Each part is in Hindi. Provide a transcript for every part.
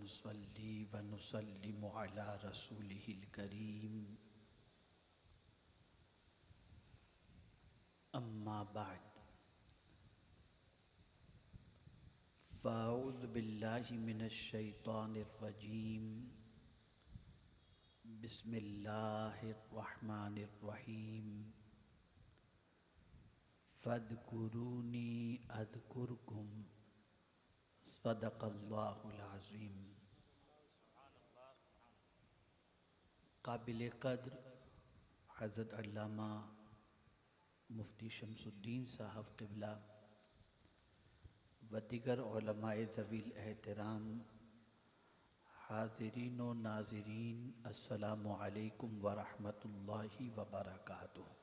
नुसल्ली व नुसल्लिमु अला रसूलिहिल करीम अम्मा बाद फ़अऊज़ु बिल्लाहि मिनश शैतानिर रजीम बिस्मिल्लाहिर रहमानिर रहीम फ़ज़कुरूनी अज़कुरकुम सदक़ल्लाहुल अज़ीम। काबिल क़द्र हज़रत अल्लामा मुफ्ती शमसुद्दीन साहब क़िबला व दिगर उलमाए ज़वील एहतराम, हाज़िरीन व नाज़रीन, अस्सलामु अलैकुम व रहमतुल्लाहि व बरकातुहू।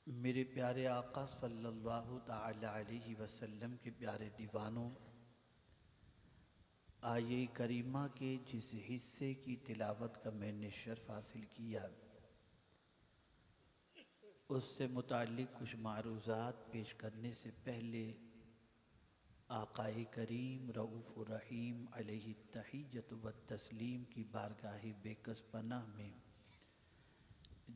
मेरे प्यारे आका सल्लल्लाहु तआला अलैहि वसल्लम के प्यारे दीवानों, आये करीमा के जिस हिस्से की तिलावत का मैंने शर्फ हासिल किया, उससे मुताल्लिक़ कुछ मारूज़ात पेश करने से पहले आक़ाए करीम रऊफ़ रहीम अलैहि तहिय्यत व तस्लीम की बारगाह बेकस पनाह में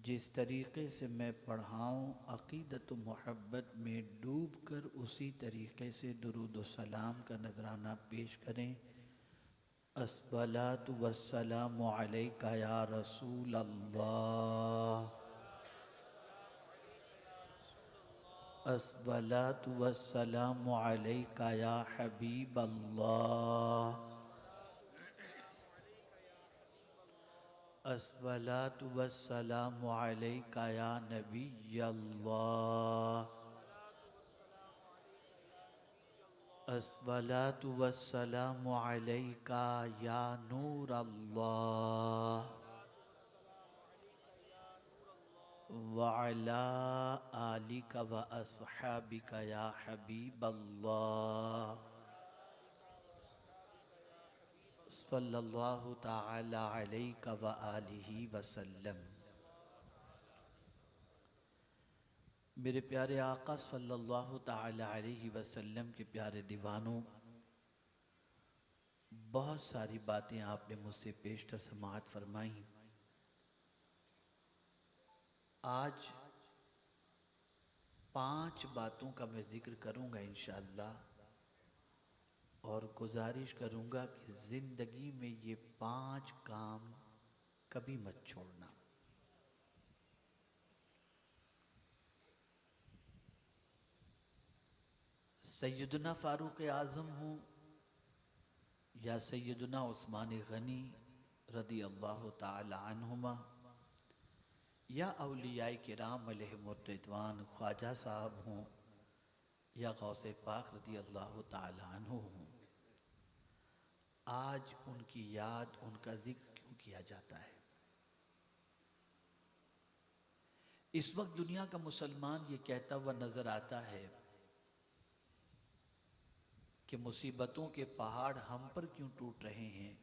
जिस तरीक़े से मैं पढ़ाऊँ, अक़ीदत व मोहब्बत में डूब कर उसी तरीक़े से दुरूद व सलाम का नज़राना पेश करें। अस्सलातु वस्सलामु अलैका या रसूल अल्लाह, अस्सलातु वस्सलामु अलैका या हबीब अल्लाह, अस्सलातु वस्सलामु अलैका या नबी अल्लाह, अस्सलातु वस्सलामु अलैका या नूर अल्लाह व अला आलिका व अस्हाबिका या हबीब अल्लाह सल्लल्लाहु तआला अलैका व आलिहि वसल्लम। मेरे प्यारे आका सल्लल्लाहु तआला अलैहि वसल्लम के प्यारे दीवानों, बहुत सारी बातें आपने मुझसे पेशतर समाअत फरमाई। आज 5 बातों का मैं ज़िक्र करूँगा इंशाअल्लाह, और गुजारिश करूँगा कि ज़िंदगी में ये 5 काम कभी मत छोड़ना। सैयदना फ़ारूक़ आज़म हूँ या सैयदना उस्मान गनी रदी अल्लाह ताला अन्हुमा, या औलियाए किराम अलैहिमुर्रिज़वान ख्वाजा साहब हों या गौसे पाक रदी अल्लाह ताला अन्हु हों, आज उनकी याद, उनका जिक्र क्यों किया जाता है? इस वक्त दुनिया का मुसलमान ये कहता हुआ नजर आता है कि मुसीबतों के पहाड़ हम पर क्यों टूट रहे हैं,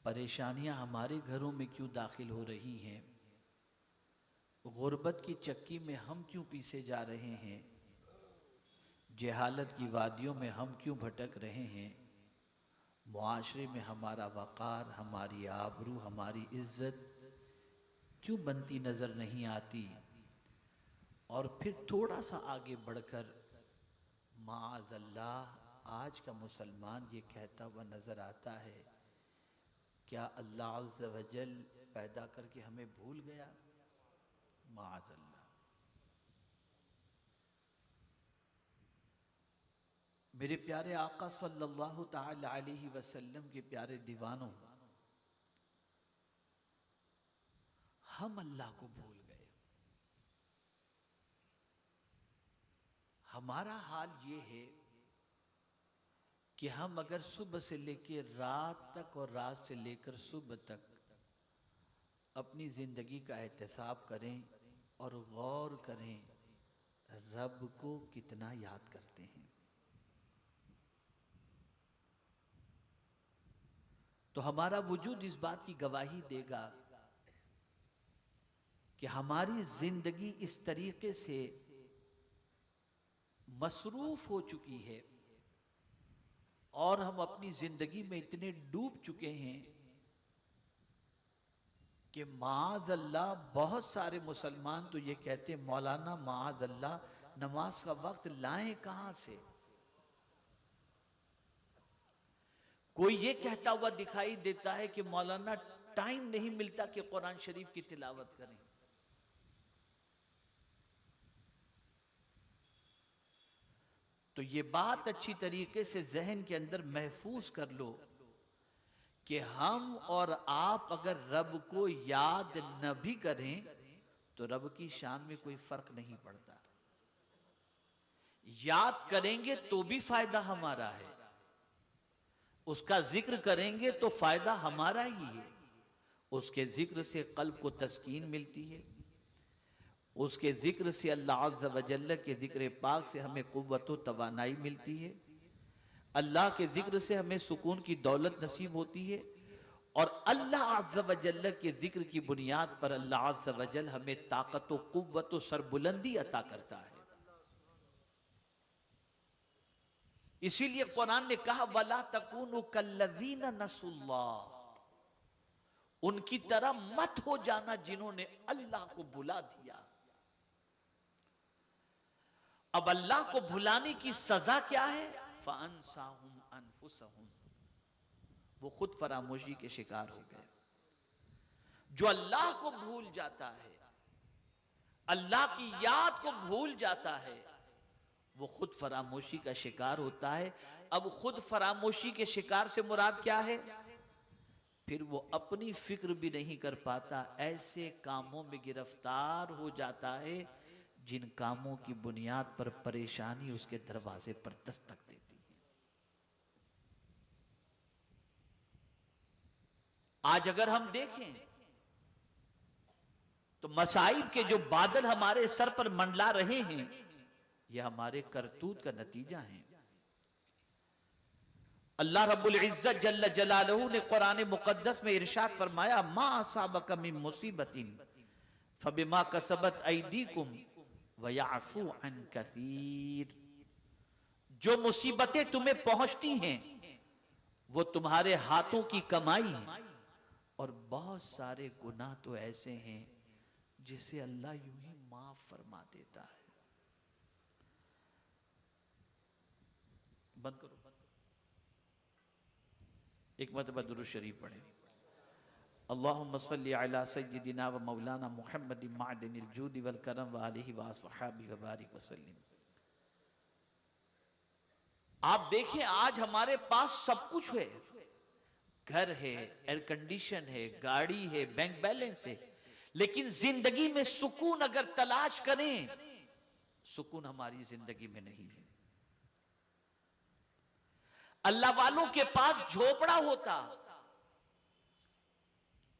परेशानियां हमारे घरों में क्यों दाखिल हो रही हैं, गुर्बत की चक्की में हम क्यों पीसे जा रहे हैं, जहालत की वादियों में हम क्यों भटक रहे हैं, मुआशरे में हमारा वक़ार, हमारी आबरू, हमारी इज्जत क्यों बनती नज़र नहीं आती। और फिर थोड़ा सा आगे बढ़कर माअज़ल्लाह आज का मुसलमान ये कहता हुआ नज़र आता है, क्या अल्लाह अज़्ज़ व जल पैदा करके हमें भूल गया? माअज़ल्लाह। मेरे प्यारे आका सल्लल्लाहु तआला अलैहि वसल्लम के प्यारे दीवानों, हम अल्लाह को भूल गए। हमारा हाल ये है कि हम अगर सुबह से लेकर रात तक और रात से लेकर सुबह तक अपनी ज़िंदगी का एहतिसाब करें और गौर करें, रब को कितना याद करते हैं। तो हमारा वजूद इस बात की गवाही देगा कि हमारी जिंदगी इस तरीके से मसरूफ हो चुकी है और हम अपनी जिंदगी में इतने डूब चुके हैं कि माज अल्लाह बहुत सारे मुसलमान तो ये कहते हैं मौलाना माज अल्लाह नमाज का वक्त लाएं कहां से। कोई ये कहता हुआ दिखाई देता है कि मौलाना टाइम नहीं मिलता कि कुरान शरीफ की तिलावत करें। तो ये बात अच्छी तरीके से जहन के अंदर महफूज कर लो कि हम और आप अगर रब को याद न भी करें तो रब की शान में कोई फर्क नहीं पड़ता। याद करेंगे तो भी फायदा हमारा है, उसका जिक्र करेंगे तो फायदा हमारा ही है। उसके जिक्र से कल्ब को तस्कीन मिलती है, उसके जिक्र से अल्लाह अज़्ज़ व जल्ल के जिक्र पाक से हमें कुव्वत व तवानाई मिलती है, अल्लाह के जिक्र से हमें सुकून की दौलत नसीब होती है और अल्लाह अज़्ज़ व जल्ल के जिक्र की बुनियाद पर अल्लाह अज़्ज़ व जल्ल हमें ताकत व कुव्वत व सरबुलंदी अता करता है। इसीलिए कुरान ने कहा वला तकूनु कल्लज़ीना नसुल्लाह, उनकी तरह मत हो जाना जिन्होंने अल्लाह को भुला दिया। अब अल्लाह को भुलाने की सजा क्या है? फ़अन्साहुम अनफुसहुम, वो खुद फरामोशी के शिकार हो गए। जो अल्लाह को भूल जाता है, अल्लाह की याद को भूल जाता है, वो खुद फरामोशी का शिकार होता है। अब खुद फरामोशी के शिकार से मुराद क्या है? फिर वो अपनी फिक्र भी नहीं कर पाता, ऐसे कामों में गिरफ्तार हो जाता है जिन कामों की बुनियाद पर परेशानी उसके दरवाजे पर दस्तक देती है। आज अगर हम देखें तो मसाइब के जो बादल हमारे सर पर मंडला रहे हैं, यह हमारे करतूत का नतीजा है। अल्लाह रब्बुल इज्जत जल्ल जलालहू ने कुरान मुकद्दस में इरशाद फरमाया मा असाबक मिन मुसीबतिन फबिमा कसबत ऐदीकुम व याफू अन कसीर, जो मुसीबतें तुम्हें पहुंचती हैं वो तुम्हारे हाथों की कमाई है और बहुत सारे गुनाह तो ऐसे हैं जिसे अल्लाह यूं ही माफ फरमा देता है। बंद करो, एक मरतबा दुरूद शरीफ पढ़े। अल्लाहुम्मा सल्लि अला सय्यिदिना व मौलाना मुहम्मद मादिनिल जूद वल करम व आलिहि व अस्हाबी व बारिक वसल्लिम। आप देखें आज हमारे पास सब कुछ है, घर है, एयर कंडीशन है, गाड़ी है, बैंक बैलेंस है, लेकिन जिंदगी में सुकून अगर तलाश करें, सुकून हमारी जिंदगी में नहीं है। अल्लाह वालों के पास झोपड़ा होता,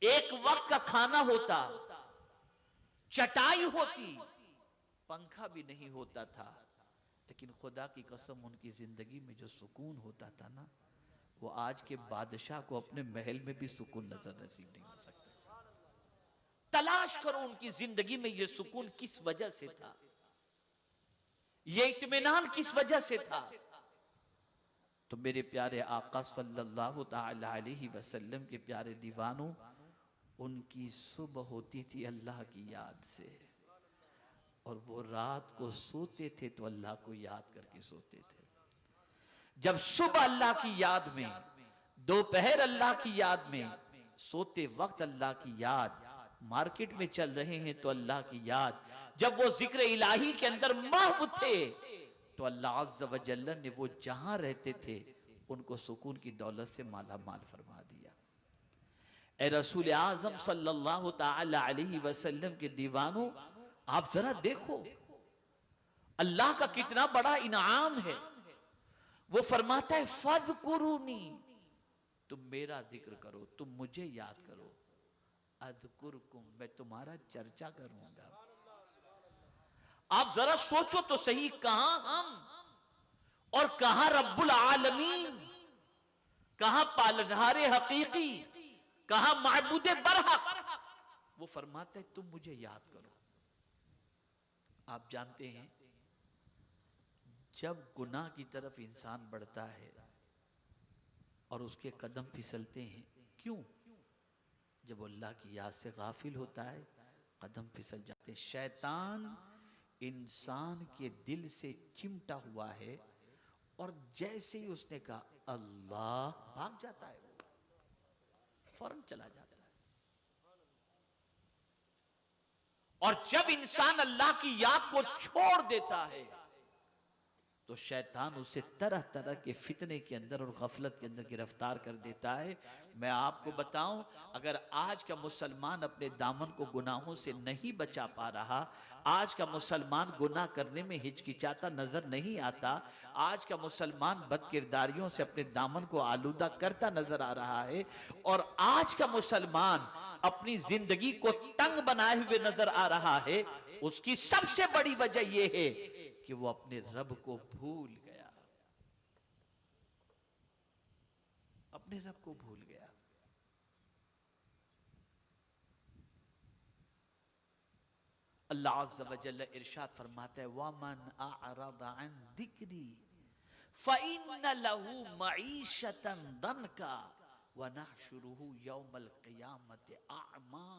एक वक्त का खाना होता, चटाई होती, पंखा भी नहीं होता था, लेकिन खुदा की कसम उनकी जिंदगी में जो सुकून होता था ना, वो आज के बादशाह को अपने महल में भी सुकून नजर नसीब नहीं हो सकता। तलाश करो उनकी जिंदगी में ये सुकून किस वजह से था, ये इत्मीनान किस वजह से था। तो मेरे प्यारे आका सल्लल्लाहु ताला अलैहि वसल्लम के प्यारे दीवानों, उनकी सुबह होती थी अल्लाह की याद से, और वो रात को सोते थे तो अल्लाह को याद करके सोते थे। जब सुबह अल्लाह की याद में, दोपहर अल्लाह की याद में, सोते वक्त अल्लाह की याद, मार्केट में चल रहे हैं तो अल्लाह की याद, जब वो जिक्र इलाही के अंदर महव थे तो अल्लाह अज़्ज़ व जल्ल ने वो जहां रहते थे उनको सुकून की दौलत से माला माल फरमा दिया। ए रसूल आज़म सल्लल्लाहु ताला अलैहि वसल्लम के दीवानों, आप जरा देखो अल्लाह का कितना बड़ा इनाम है। वो फरमाता है फज़कुरूनी, तुम मेरा जिक्र करो, तुम मुझे याद करो, अज़कुरकुम, मैं तुम्हारा चर्चा करूंगा। आप जरा सोचो तो सही, कहां हम और कहां रब्बुल आलमीन, कहां पालनहारे हकीकी, कहां माबूदे बरहक। वो फरमाते है तुम मुझे याद करो। आप जानते हैं जब गुनाह की तरफ इंसान बढ़ता है और उसके कदम फिसलते हैं, क्यों? जब अल्लाह की याद से गाफिल होता है, कदम फिसल जाते हैं। शैतान इंसान के दिल से चिमटा हुआ है और जैसे ही उसने कहा अल्लाह, भाग जाता है, वो फौरन चला जाता है। और जब इंसान अल्लाह की याद को छोड़ देता है तो शैतान उसे तरह तरह के फितने के अंदर और गफलत के अंदर गिरफ्तार कर देता है। मैं आपको बताऊं, अगर आज का मुसलमान अपने दामन को गुनाहों से नहीं बचा पा रहा, आज का मुसलमान गुनाह करने में हिचकिचाता नजर नहीं आता, आज का मुसलमान बदकिरदारियों से अपने दामन को आलूदा करता नजर आ रहा है, और आज का मुसलमान अपनी जिंदगी को तंग बनाए हुए नजर आ रहा है, उसकी सबसे बड़ी वजह यह है कि वो अपने रब को भूल गया, अपने रब को भूल गया। अल्लाह अज़्ज़ व जल्ल इरशाद फरमाता है, वमन अअरद अन दिक्री फइन्न लहू मईशतन दनका व नहशुरुहु यौमल क़ियामति अअमा।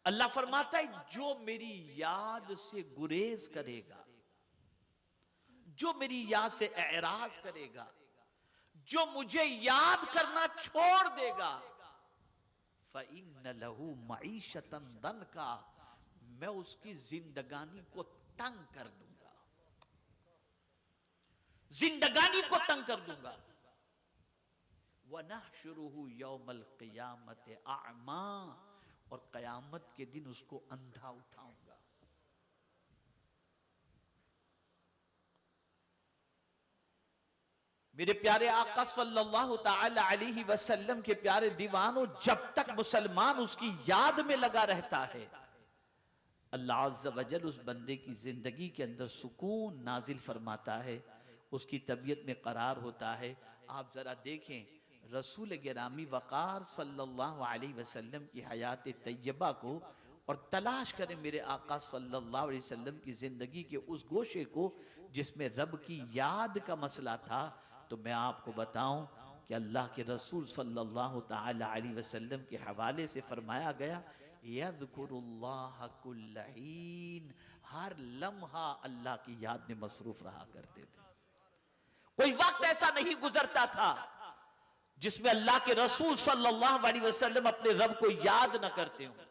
अल्लाह फरमाता है, जो मेरी याद से गुरेज करेगा, जो मेरी याद से एराज करेगा, जो मुझे याद करना छोड़ देगा, फ़इन्न लहू मईशतन दनका, मैं उसकी जिंदगानी को तंग कर दूंगा, जिंदगानी को तंग कर दूंगा। व नहशुरुहु यौमल क़ियामति अअमा, और कयामत के दिन उसको अंधा उठाऊंगा। मेरे प्यारे आका सल्लल्लाहु ताला अलैहि वसल्लम के प्यारे दीवानों, जब तक मुसलमान उसकी याद में लगा रहता है, अल्लाह अज़्ज़ व जल उस बंदे की जिंदगी के अंदर सुकून नाजिल फरमाता है, उसकी तबीयत में करार होता है। आप जरा देखें रसूल गिरामी वक़ार सल्लल्लाहु अलैहि वसल्लम की हयात तैयबा को और तलाश करें मेरे आका सल्लल्लाहु अलैहि वसल्लम की ज़िंदगी के उस गोशे को जिसमें रब की याद का मसला था। तो मैं आपको बताऊं कि अल्लाह के रसूल सल्लल्लाहु ताला अलैहि वसल्लम के हवाले से फरमाया गया, यज़कुरुल्लाह कुल्ल हीन, हर लम्हा अल्लाह की याद में मसरूफ रहा करते थे। कोई वक्त ऐसा नहीं गुजरता था जिसमें अल्लाह के रसूल सल्लल्लाहु अलैहि वसल्लम अपने रब को याद न करते हों।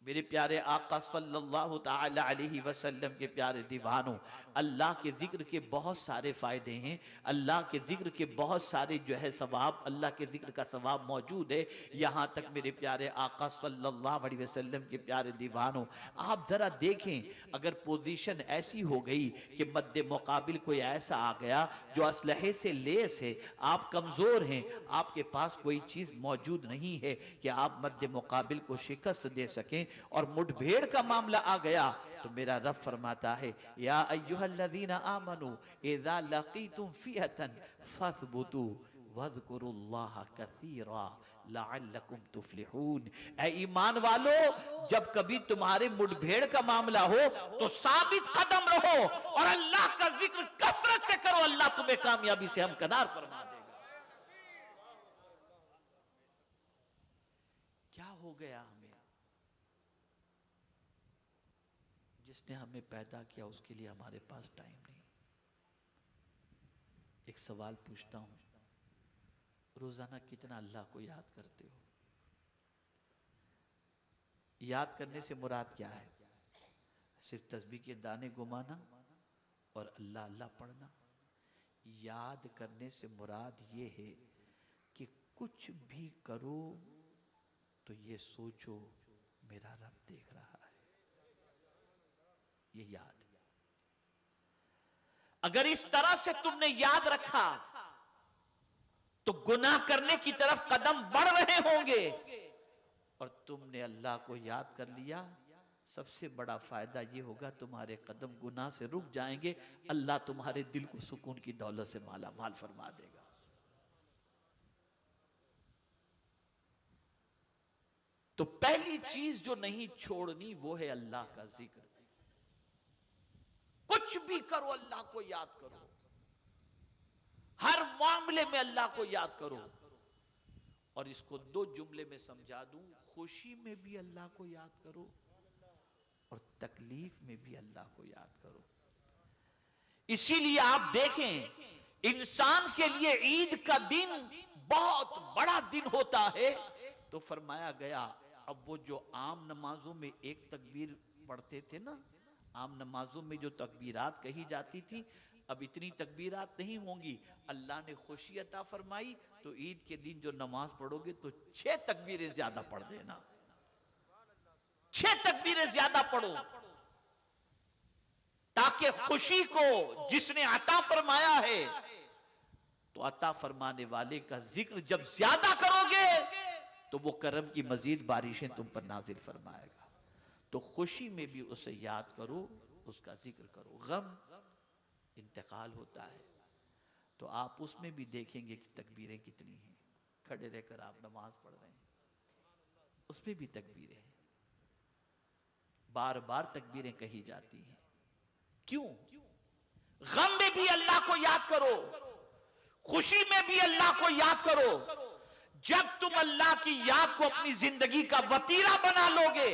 मेरे प्यारे आका सल्लल्लाहु ताला अलैहि वसल्लम के प्यारे दीवानों, अल्लाह के जिक्र के बहुत सारे फायदे हैं, अल्लाह के जिक्र के बहुत सारे जो है सवाब, अल्लाह के जिक्र का सवाब मौजूद है। यहाँ तक मेरे प्यारे आका सल्लल्लाहु अलैहि वसल्लम के प्यारे दीवानों, आप जरा देखें, अगर पोजीशन ऐसी हो गई कि मद्दे मुकाबिल कोई ऐसा आ गया जो असलहे से लेस है, आप कमजोर हैं, आपके पास कोई चीज मौजूद नहीं है कि आप मद्दे मुकाबिल को शिकस्त दे सकें, और मुठभेड़ का मामला आ गया, तो मेरा रब फरमाता है, या अय्युहल्लज़ीना आमनू इज़ा लक़ीतुम फ़िअतन फ़स्बुतू वज़कुरुल्लाह कसीरा लअल्लकुम तुफ़्लिहून। ऐ ईमान वालो, जब कभी तुम्हारे मुठभेड़ का मामला हो तो साबित कदम रहो और अल्लाह का जिक्र कसरत से करो, अल्लाह तुम्हें कामयाबी से हमकनार फरमा देगा। क्या हो गया हमें? जिसने हमें पैदा किया उसके लिए हमारे पास टाइम नहीं। एक सवाल पूछता हूं, रोजाना कितना अल्लाह को याद करते हो? याद करने से मुराद क्या है? सिर्फ तस्बीह के दाने घुमाना और अल्लाह अल्लाह पढ़ना? याद करने से मुराद ये है कि कुछ भी करो तो ये सोचो मेरा रब देख रहा है, ये याद। अगर इस तरह से तुमने याद रखा तो गुनाह करने की तरफ कदम बढ़ रहे होंगे, और तुमने अल्लाह को याद कर लिया, सबसे बड़ा फायदा यह होगा तुम्हारे कदम गुनाह से रुक जाएंगे, अल्लाह तुम्हारे दिल को सुकून की दौलत से माला माल फरमा देगा। तो पहली चीज जो नहीं छोड़नी वो है अल्लाह का जिक्र। कुछ भी करो अल्लाह को याद करो, हर मामले में अल्लाह को याद करो। और इसको दो जुमले में समझा दूं, खुशी में भी अल्लाह को याद करो और तकलीफ में भी अल्लाह को याद करो। इसीलिए आप देखें, इंसान के लिए ईद का दिन बहुत बड़ा दिन होता है। तो फरमाया गया, अब वो जो आम नमाजों में एक तकबीर पढ़ते थे ना, आम नमाजों में जो तकबीरात कही जाती थी, अब इतनी तकबीरात नहीं होंगी। अल्लाह ने खुशी अता फरमाई, तो ईद के दिन जो नमाज पढ़ोगे तो 6 तकबीरें ज्यादा पढ़ देना, 6 तकबीरें ज्यादा पढ़ो, ताकि खुशी को जिसने अता फरमाया है, तो अता फरमाने वाले का जिक्र जब ज्यादा करोगे तो वो करम की मजीद बारिशें तुम पर नाजिल फरमाएगा। तो खुशी में भी उसे याद करो, उसका जिक्र करो। गम इंतकाल होता है तो आप उसमें भी देखेंगे कि तकबीरें कितनी हैं। खड़े रहकर आप नमाज पढ़ रहे हैं, उसमें भी तकबीरें हैं, बार बार तकबीरें कही जाती हैं। क्यों? गम में भी अल्लाह को याद करो, खुशी में भी अल्लाह को याद करो। जब तुम अल्लाह की याद को अपनी जिंदगी का वतीरा बना लोगे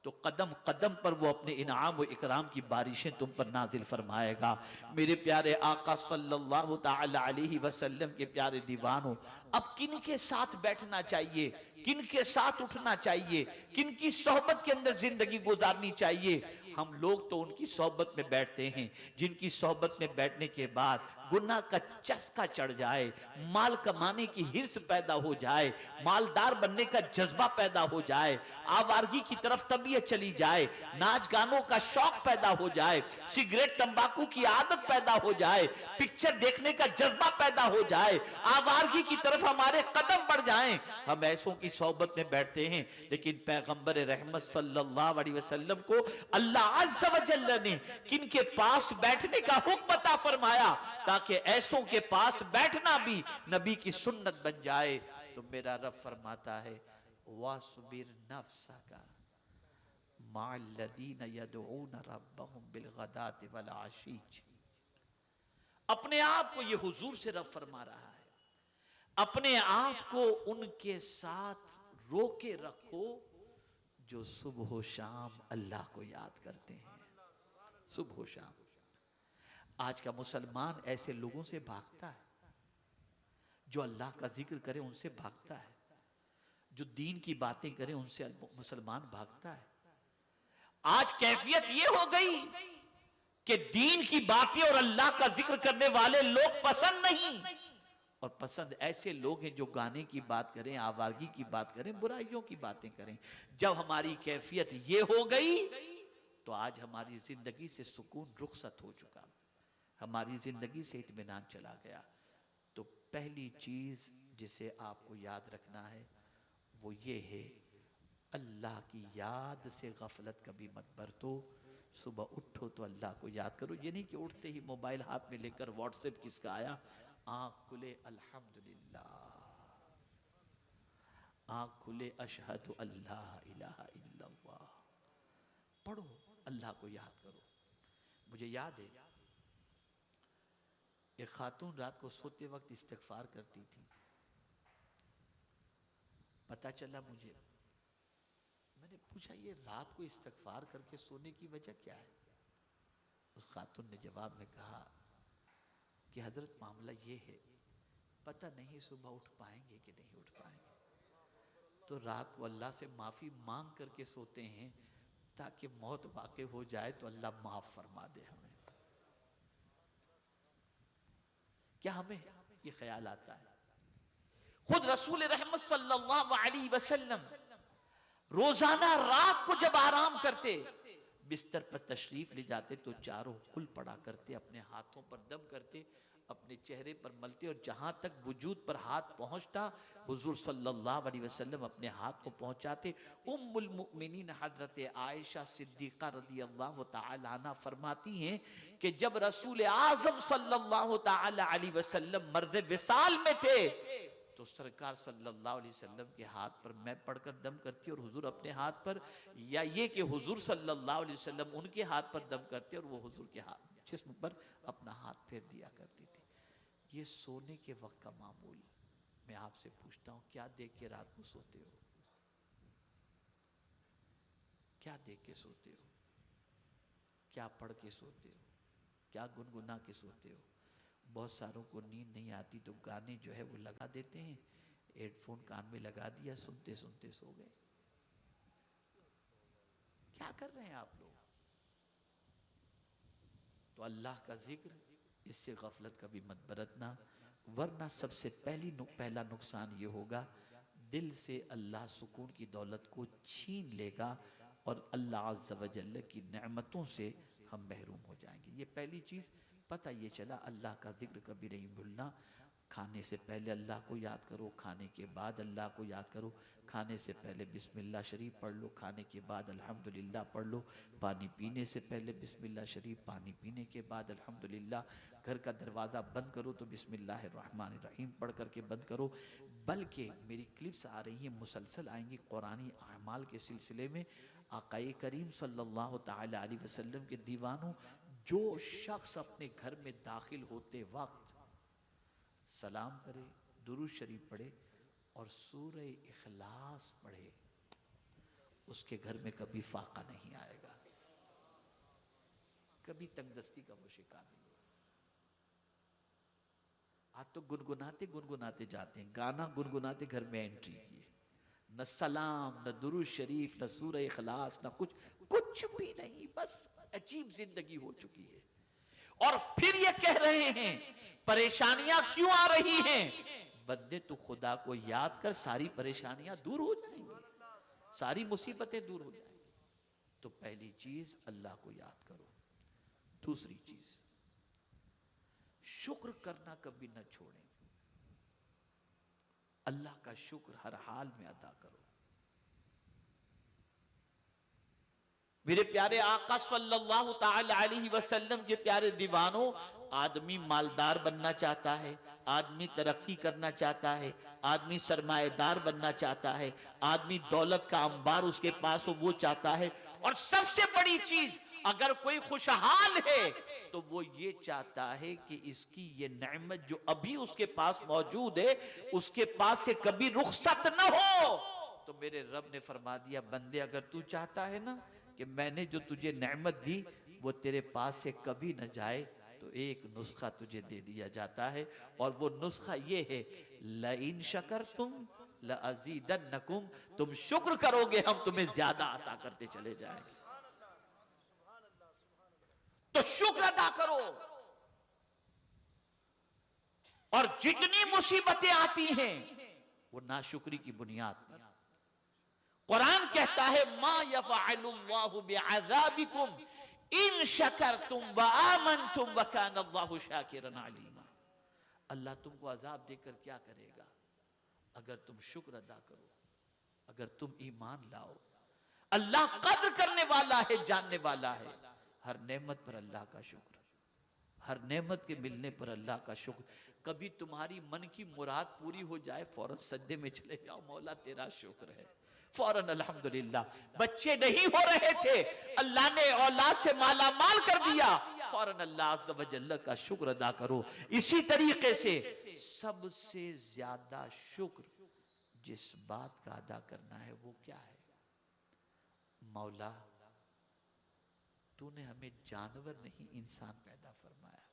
तो कदम कदम पर वो अपने इनाम व इकराम की बारिशें तुम पर नाजिल फरमाएगा। मेरे प्यारे आका सल्लल्लाहु ताला अलैहि वसल्लम के प्यारे दीवानों, अब किन के साथ बैठना चाहिए, किन के साथ उठना चाहिए, किन की सोहबत के अंदर जिंदगी गुजारनी चाहिए? हम लोग तो उनकी सोहबत में बैठते हैं जिनकी सोहबत में बैठने के बाद गुनाह का चस्का चढ़ जाए, माल कमाने की हिर्स पैदा हो जाए, मालदार बनने का जज्बा पैदा हो जाए, आवारगी की तरफ तबीयत चली जाए, नाच गानों का शौक पैदा हो जाए, सिगरेट तंबाकू की आदत पैदा हो जाए, पिक्चर देखने का जज्बा पैदा हो जाए, आवारगी की तरफ हमारे कदम बढ़ जाएं, हम ऐसों की सोहबत में बैठते हैं। लेकिन पैगंबर रहमत सल्लल्लाहु अलैहि वसल्लम को अल्लाह अज़्ज़ व जल्ल ने किनके पास बैठने का हुक्म अता फरमाया ताकि ऐसों के पास बैठना भी नबी की सुन्नत बन जाए। तो मेरा रब फरमाता है, वासबिर नफ्सका मअल्लज़ीना यदऊना रब्बहुम बिलगदाति वल आशी। अपने आप को ये हुजूर से रब फरमा रहा है, अपने आप को उनके साथ रोके रखो जो सुबह शाम अल्लाह को याद करते हैं। सुबह शाम आज का मुसलमान ऐसे लोगों से भागता है जो अल्लाह का जिक्र करे, उनसे भागता है, जो दीन की बातें करे उनसे मुसलमान भागता है। आज कैफियत ये हो गई कि दीन की बातें और अल्लाह का जिक्र करने वाले लोग पसंद नहीं, और पसंद ऐसे लोग हैं जो गाने की बात करें, आवारगी की बात करें, बुराइयों की बातें करें। जब हमारी कैफियत ये हो गई तो आज हमारी जिंदगी से सुकून रुखसत हो चुका, हमारी जिंदगी से इत्मीनान चला गया। तो पहली चीज जिसे आपको याद रखना है वो ये है, अल्लाह की याद से गफलत कभी मत बरतो। सुबह उठो तो अल्लाह को याद करो। ये नहीं कि उठते ही मोबाइल हाथ में लेकर व्हाट्सएप किसका आया, आँख खुले अल्हम्दुलिल्लाह, आँख खुले अशहदु अल्ला इलाहा इल्लल्लाह, पढ़ो, अल्लाह को याद करो। मुझे याद है एक खातून रात को सोते वक्त इस्तिग़फ़ार करती थी। पता चला मुझे, मैंने पूछा ये रात को इस्तिग़फ़ार करके सोने की वजह क्या है? उस खातून ने जवाब में कहा कि हजरत मामला ये है, पता नहीं सुबह उठ पाएंगे कि नहीं उठ पाएंगे, तो रात को अल्लाह से माफ़ी मांग करके सोते हैं ताकि मौत वाक़ई हो जाए तो अल्लाह माफ़ फरमा दे हमें। क्या हमें ये ख्याल आता है? खुद रसूल रहमत सल्लल्लाहु अलैहि वसल्लम रोजाना रात को जब आराम करते, बिस्तर पर तशरीफ ले जाते तो चारों कुल पड़ा करते, अपने हाथों पर दम करते, अपने चेहरे पर मलते, और जहां तक वजूद पर हाथ पहुंचता हुजूर सल्लल्लाहु अलैहि वसल्लम अपने हाथ को पहुंचाते। उम्मुल मुमिनीन हजरत आयशा सिद्दीक़ा रज़ियल्लाहु ताला अन्हा फरमाती हैं कि जब रसूल आज़म सल्लल्लाहु ताला अलैहि वसल्लम मर्द विसाल में थे तो सरकार सल्लल्लाहु अलैहि वसल्लम के हाथ पर मैं पढ़कर दम करती और हुजूर अपने हाथ पर, या ये कि हुजूर सल्लल्लाहु अलैहि वसल्लम उनके हाथ पर दम करते और वो हुजूर के हाथ जिस्म पर अपना हाथ फेर दिया करती थी। ये सोने के वक्त का मामूल। मैं आपसे पूछता हूँ, क्या देख के रात को सोते हो? क्या देख के सोते हो? क्या पढ़ के सोते हो? क्या गुनगुना के सोते हो? बहुत सारों को नींद नहीं आती तो गाने जो है वो लगा देते हैं, हेडफोन कान में लगा दिया, सुनते सुनते सो गए। क्या कर रहे हैं आप लोग? तो अल्लाह का जिक्र, इससे गफलत कभी मत बरतना, वरना सबसे पहला नुकसान ये होगा, दिल से अल्लाह सुकून की दौलत को छीन लेगा और अल्लाह अज़्ज़ व जल्ल की नेमतों से हम महरूम हो जाएंगे। ये पहली चीज़ पता ये चला, अल्लाह का जिक्र कभी नहीं भूलना। खाने से पहले अल्लाह को याद करो, खाने के बाद अल्लाह को याद करो। खाने से पहले बिस्मिल्लाह शरीफ पढ़ लो, खाने के बाद अल्हम्दुलिल्लाह पढ़ लो। पानी पीने से पहले बिस्मिल्लाह शरीफ, पानी पीने के बाद अल्हम्दुलिल्लाह। घर का दरवाज़ा बंद करो तो बिस्मिल्लाहिर्रहमानिर्रहीम पढ़ करके बंद करो। बल्कि मेरी क्लिप्स आ रही हैं, मुसलसल आएंगी कुरानी अमाल के सिलसिले में। आक़ाए करीम सल्लल्लाहु ताला अलैहि वसल्लम के दीवानों, जो शख्स अपने घर में दाखिल होते वक्त सलाम करे, दुरूद शरीफ पढ़े और सूरह इखलास पढ़े, उसके घर में कभी फाका नहीं आएगा, कभी तंगदस्ती का वो शिकार नहीं होगा। आज तो गुनगुनाते गुनगुनाते जाते हैं, गाना गुनगुनाते घर में एंट्री किए, न सलाम, न दुरूद शरीफ, न सूरह इखलास, न कुछ भी नहीं। बस अजीब जिंदगी हो चुकी है। और फिर ये कह रहे हैं परेशानियां क्यों आ रही हैं? बंदे तू खुदा को याद कर, सारी परेशानियां दूर हो जाएंगी, सारी मुसीबतें दूर हो जाएंगी। तो पहली चीज अल्लाह को याद करो। दूसरी चीज, शुक्र करना कभी न छोड़ें। अल्लाह का शुक्र हर हाल में अदा करो। मेरे प्यारे आका सल्लल्लाहु ताला अलैहि वसल्लम के प्यारे दीवानों, आदमी मालदार बनना चाहता है, आदमी तरक्की करना चाहता है, आदमी सरमाएदार बनना चाहता है, आदमी दौलत का अंबार उसके पास हो वो चाहता है। और सबसे बड़ी चीज, अगर कोई खुशहाल है तो वो ये चाहता है कि इसकी ये नेमत जो अभी उसके पास मौजूद है, उसके पास से कभी रुखसत न हो। तो मेरे रब ने फरमा दिया, बंदे अगर तू चाहता है ना कि मैंने जो तुझे नेमत दी वो तेरे पास से कभी न जाए, तो एक नुस्खा तुझे दे दिया जाता है। और वो नुस्खा ये है, लइन शकरतुम लअज़ीदन्नकुम, तुम शुक्र करोगे हम तुम्हें ज्यादा अता करते चले जाएंगे। तो शुक्र अदा करो। और जितनी मुसीबतें आती हैं वो नाशुक्री की बुनियाद पर। कुरान कहता है, मा यफ़अलुल्लाहु बिअज़ाबिकुम इन शकरतुम व आमनतुम व कानल्लाहु शाकिरन अलीमा। अल्लाह तुमको अजाब देकर क्या करेगा अगर तुम शुक्र अदा करो, अगर तुम ईमान लाओ। अल्लाह कद्र करने वाला है, जानने वाला है। हर नेमत पर अल्लाह का शुक्र, हर नेमत के मिलने पर अल्लाह का शुक्र। कभी तुम्हारी मन की मुराद पूरी हो जाए, फौरन सजदे में चले जाओ, मौला तेरा शुक्र है, फौरन अल्हम्दुलिल्लाह। बच्चे नहीं हो रहे थे, अल्लाह ने औलाद से माला माल कर दिया, फौरन अल्लाह अज़्ज़ व जल्ल का शुक्र अदा करो। इसी तरीके से सबसे ज्यादा शुक्र जिस बात का अदा करना है वो क्या है? मौला तूने हमें जानवर नहीं इंसान पैदा फरमाया,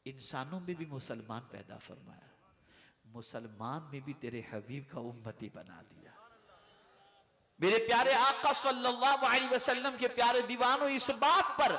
इंसानों में भी मुसलमान पैदा फरमाया, मुसलमान में भी तेरे हबीब का उम्मती बना दिया। मेरे प्यारे आका सल्लल्लाहु अलैहि वसल्लम के प्यारे दीवानों, इस बात पर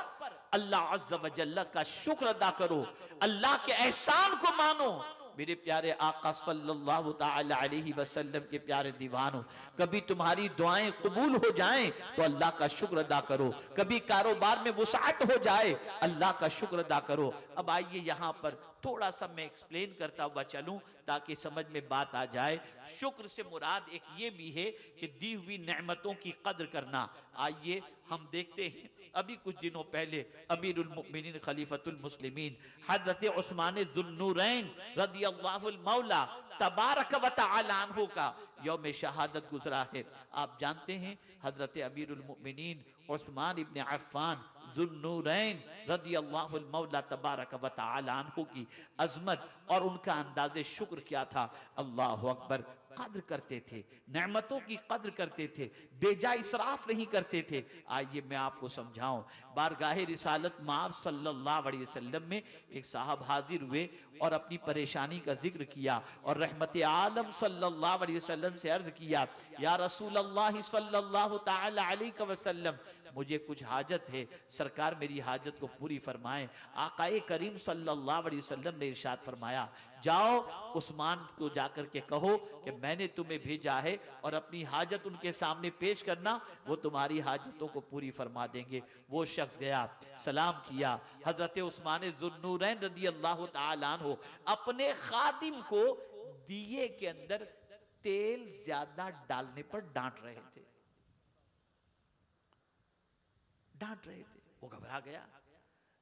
अल्लाह अज़्ज़ व जल्ल का शुक्र अदा करो, अल्लाह के एहसान को मानो। मेरे प्यारे आका सल्लल्लाहु ताला अलैहि वसल्लम के प्यारे दीवानों, कभी तुम्हारी दुआएं कबूल हो जाएं तो अल्लाह का शुक्र अदा करो, कभी कारोबार में वुसाअत हो जाए अल्लाह का शुक्र अदा करो। अब आइए यहाँ पर थोड़ा सा मैं एक्सप्लेन करता हुआ चलूं ताकि समझ में बात आ जाए। शुक्र से मुराद एक ये भी है कि दी हुई नेमतों की कद्र करना। आइए हम देखते हैं, अभी कुछ दिनों पहले अमीरुल मुमिनीन खलीफतुल मुस्लिमीन हजरत उस्मान ज़ुन्नूरैन रदियल्लाहु मौला तबारक व तआला अन्हु का यौम शहादत गुजरा है। आप जानते हैं हजरत अमीरुल मुमिनीन उस्मान इब्न अफ़्फ़ान ज़ुन्नूरैन रदियल्लाहु मौला तबारक व तआला अन्हु की अजमत और उनका अंदाज़े शुक्र क्या था। अल्लाहु अकबर, कद्र करते थे, नेमतों की कद्र करते थे, बेजा इसराफ नहीं करते थे। आइए मैं आपको समझाऊं। बारगाहे रिसालत माब सल्लल्लाहु अलैहि वसल्लम में एक साहब हाजिर हुए और अपनी परेशानी का जिक्र किया और रहमत आलम सल्लल्लाहु अलैहि वसल्लम से अर्ज किया, या रसूल अल्लाह सल्लल्लाहु तआला अलैहि वसल्लम, मुझे कुछ हाजत है, सरकार मेरी हाजत को पूरी फरमाएं। आकाए करीम सल्लल्लाहु अलैहि वसल्लम ने इरशाद फरमाया, जाओ उस्मान को जाकर के कहो कि मैंने तुम्हें भेजा है और अपनी हाजत उनके सामने पेश करना, वो तुम्हारी हाजतों को पूरी फरमा देंगे। वो शख्स गया, सलाम किया। हजरत उस्मान ज़ुन्नूरैन रदियल्लाहु तआला अन्हु अपने खादिम को दिए के अंदर तेल ज्यादा डालने पर डांट रहे थे, डांट रहे थे। वो घबरा गया,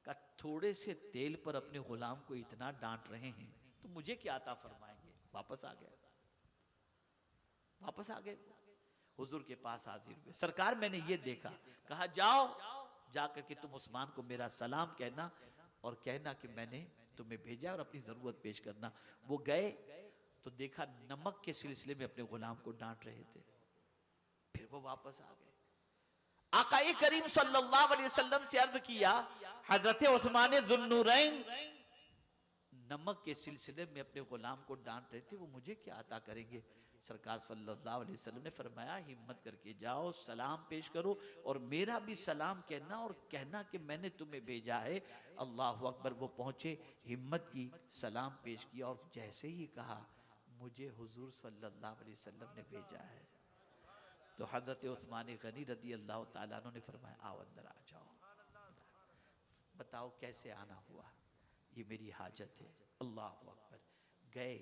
कहा थोड़े से तेल पर अपने गुलाम को इतना डांट रहे हैं तो मुझे क्या अता फरमाएंगे। वापस आ गए, वापस आ गए, हुजूर के पास हाजिर हुए। सरकार मैंने ये देखा, कहा जाओ जाकर के तुम उस्मान को मेरा सलाम कहना और कहना कि मैंने तुम्हें भेजा और अपनी जरूरत पेश करना। वो गए तो देखा नमक के सिलसिले में अपने गुलाम को डांट रहे थे। फिर वो वापस आ गए, आकाए करीम सल्लल्लाहु अलैहि वसल्लम से अर्ज किया, हजरत उस्मान ज़ुन्नूरैन नमक के सिलसिले में अपने गुलाम को डांट रहे थे, वो मुझे क्या अता करेंगे। सरकार सल्लल्लाहु अलैहि वसल्लम ने फरमाया, हिम्मत करके जाओ, सलाम पेश करो और मेरा भी सलाम कहना और कहना कि मैंने तुम्हें भेजा है। अल्लाहु अकबर। वो पहुंचे, हिम्मत की, सलाम पेश किया और जैसे ही कहा मुझे हुजूर सल्लल्लाहु अलैहि वसल्लम ने भेजा है, तो हजरत उस्मान गनी रदी अल्लाह तआला अन्हु ने फरमाया, आओ अंदर आ जाओ, बताओ कैसे आना हुआ। ये मेरी हाजत है। अल्लाह अकबर। गए,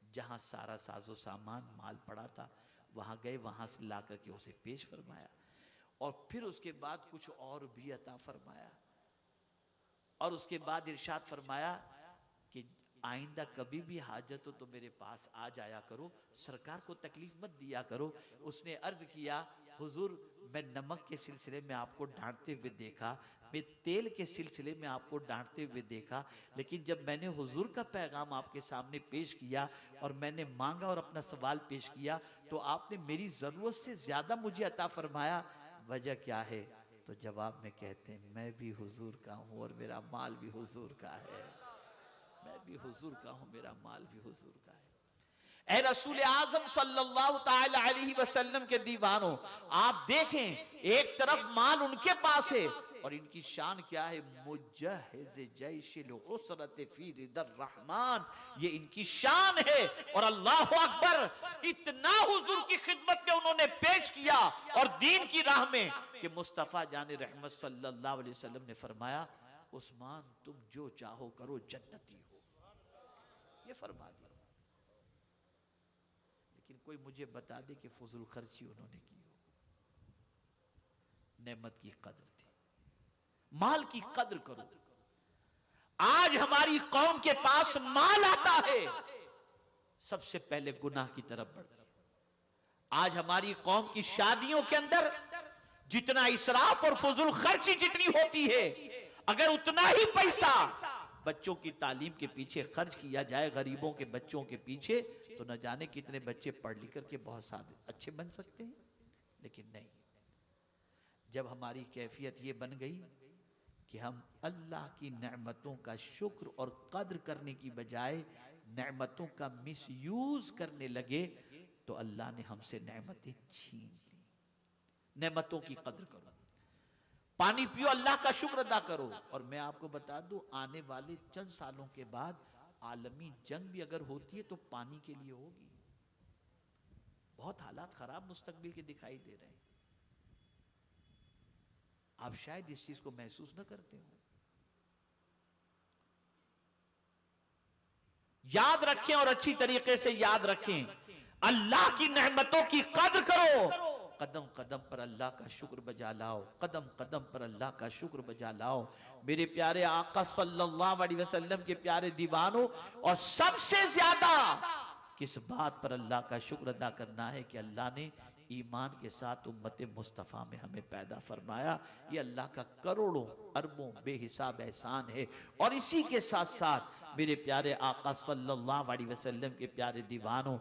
जहाँ सारा साजो सामान माल पड़ा था वहाँ गए, वहाँ से ला करके उसे पेश फरमाया और फिर उसके बाद कुछ और भी अता फरमाया और उसके बाद इरशाद फरमाया कि आइंदा कभी भी हाजत हो तो मेरे पास आ जाया करो, सरकार को तकलीफ मत दिया करो। उसने अर्ज किया, हुजूर मैं नमक के सिलसिले में आपको डांटते हुए देखा, मैं तेल के सिलसिले में आपको डांटते हुए देखा, लेकिन जब मैंने हुजूर का पैगाम आपके सामने पेश किया और मैंने मांगा और अपना सवाल पेश किया तो आपने मेरी ज़रूरत से ज़्यादा मुझे अता फरमाया। वजह क्या है? तो जवाब में कहते हैं, मैं भी हुजूर का हूँ और मेरा माल भी हुजूर का है। मैं भी हुजूर का हूँ, मेरा माल भी हुजूर का है। ऐ रसूल आजम सल्लल्लाहु तआला अलैहि वसल्लम के दीवानों, आप देखें एक तरफ माल उनके पास है और इनकी शान क्या है, मुजहहिज़ जैशिल उसरत फी रिदर रहमान, ये इनकी शान है। और अल्लाहु अकबर, इतना हुजूर की खिदमत में उन्होंने पेश किया और दीन की राह में कि मुस्तफा जाने रहमत सल्लल्लाहु अलैहि वसल्लम ने फरमाया, उस्मान तुम जो चाहो करो, जन्नती हो, ये फरमा दिया। लेकिन कोई मुझे बता दे कि फजूल खर्ची उन्होंने की हो। नेमत की कद्र थी, माल की कद्र करो। आज हमारी कौम के पास माल आता है, सबसे पहले गुनाह की तरफ बढ़ती है। आज हमारी कौम की शादियों के अंदर जितना इसराफ और फजूल खर्ची जितनी होती है, अगर उतना ही पैसा बच्चों की तालीम के पीछे खर्च किया जाए, गरीबों के बच्चों के पीछे, तो न जाने कितने बच्चे पढ़ लिख करके बहुत सादे अच्छे बन सकते हैं। लेकिन नहीं, जब हमारी कैफियत ये बन गई कि हम अल्लाह की नेमतों का शुक्र और कद्र करने की बजाय नेमतों का मिसयूज करने लगे, तो अल्लाह ने हमसे नेमतें छीन ली। नेमतों की कद्र करो, पानी पियो, अल्लाह का शुक्र अदा करो। और मैं आपको बता दूं, आने वाले चंद सालों के बाद आलमी जंग भी अगर होती है तो पानी के लिए होगी। बहुत हालात खराब मुस्तकबिल के दिखाई दे रहे हैं, आप शायद इस चीज को महसूस न करते हो। याद रखें और अच्छी तरीके से याद रखें। अल्लाह की नेमतों की कद्र करो। कदम कदम पर अल्लाह का शुक्र बजा लाओ, कदम कदम पर अल्लाह का शुक्र बजा लाओ। मेरे प्यारे आका सल्लल्लाहु अलैहि वसल्लम के प्यारे दीवानों, और सबसे ज्यादा किस बात पर अल्लाह का शुक्र अदा करना है कि अल्लाह ने ईमान के साथ उम्मत मुस्तफ़ा में हमें पैदा फरमाया। ये अल्लाह का करोड़ों अरबों बेहिसाब एहसान है। और इसी के साथ साथ मेरे प्यारे आका सल्लल्लाहु अलैहि वसल्लम के प्यारे दीवानों,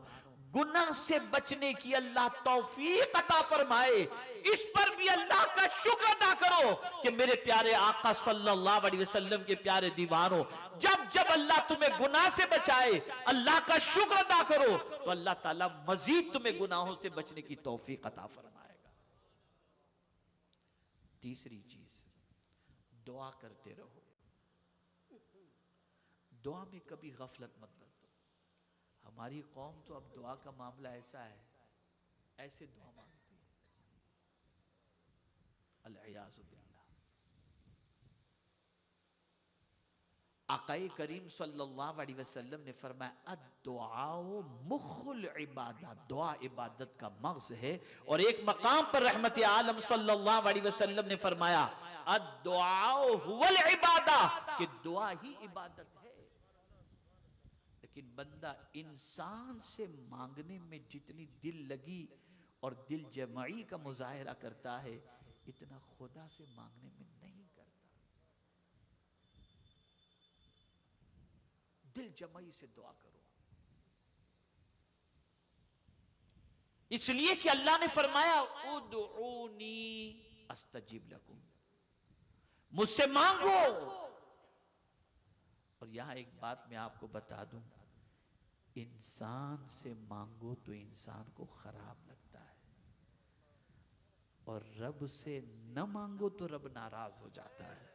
गुनाह से बचने की अल्लाह तौफीक अता फरमाए, इस पर भी अल्लाह का शुक्र अदा करो कि मेरे प्यारे आका सल्लल्लाहु अलैहि वसल्लम के प्यारे दीवानों, जब जब अल्लाह तुम्हें गुनाह से बचाए, अल्लाह का शुक्र अदा करो, तो अल्लाह ताला मजीद तुम्हें गुनाहों से बचने की तौफीक अता फरमाएगा। तीसरी चीज, दुआ करते रहो। दुआ में कभी गफलत मत बरतो। हमारी कौम तो अब दुआ का मामला ऐसा है, ऐसे दुआ मांगती है, अल-इयाज़ु बिल्लाह। आक़ाए करीम सल्लल्लाहु अलैहि वसल्लम ने फरमाया, अद्दुआउ मुख़ुल इबादत, दुआ इबादत का मग़ज़ है। और एक मकाम पर रहमत आलम सल्लल्लाहु अलैहि वसल्लम ने फरमाया, अद्दुआउ हुवल इबादा, कि दुआ ही इबादत है। लेकिन बंदा इंसान से मांगने में जितनी दिल लगी और दिल जमाई का मुजाहिरा करता है, इतना खुदा से मांगने में नहीं करता। दिल जमाई से दुआ करो, इसलिए कि अल्लाह ने फरमाया, उदऊनी अस्तजिब लकुम, मुझसे मांगो। और यहां एक बात मैं आपको बता दूं, इंसान से मांगो तो इंसान को खराब लगता है, और रब से न मांगो तो रब नाराज हो जाता है।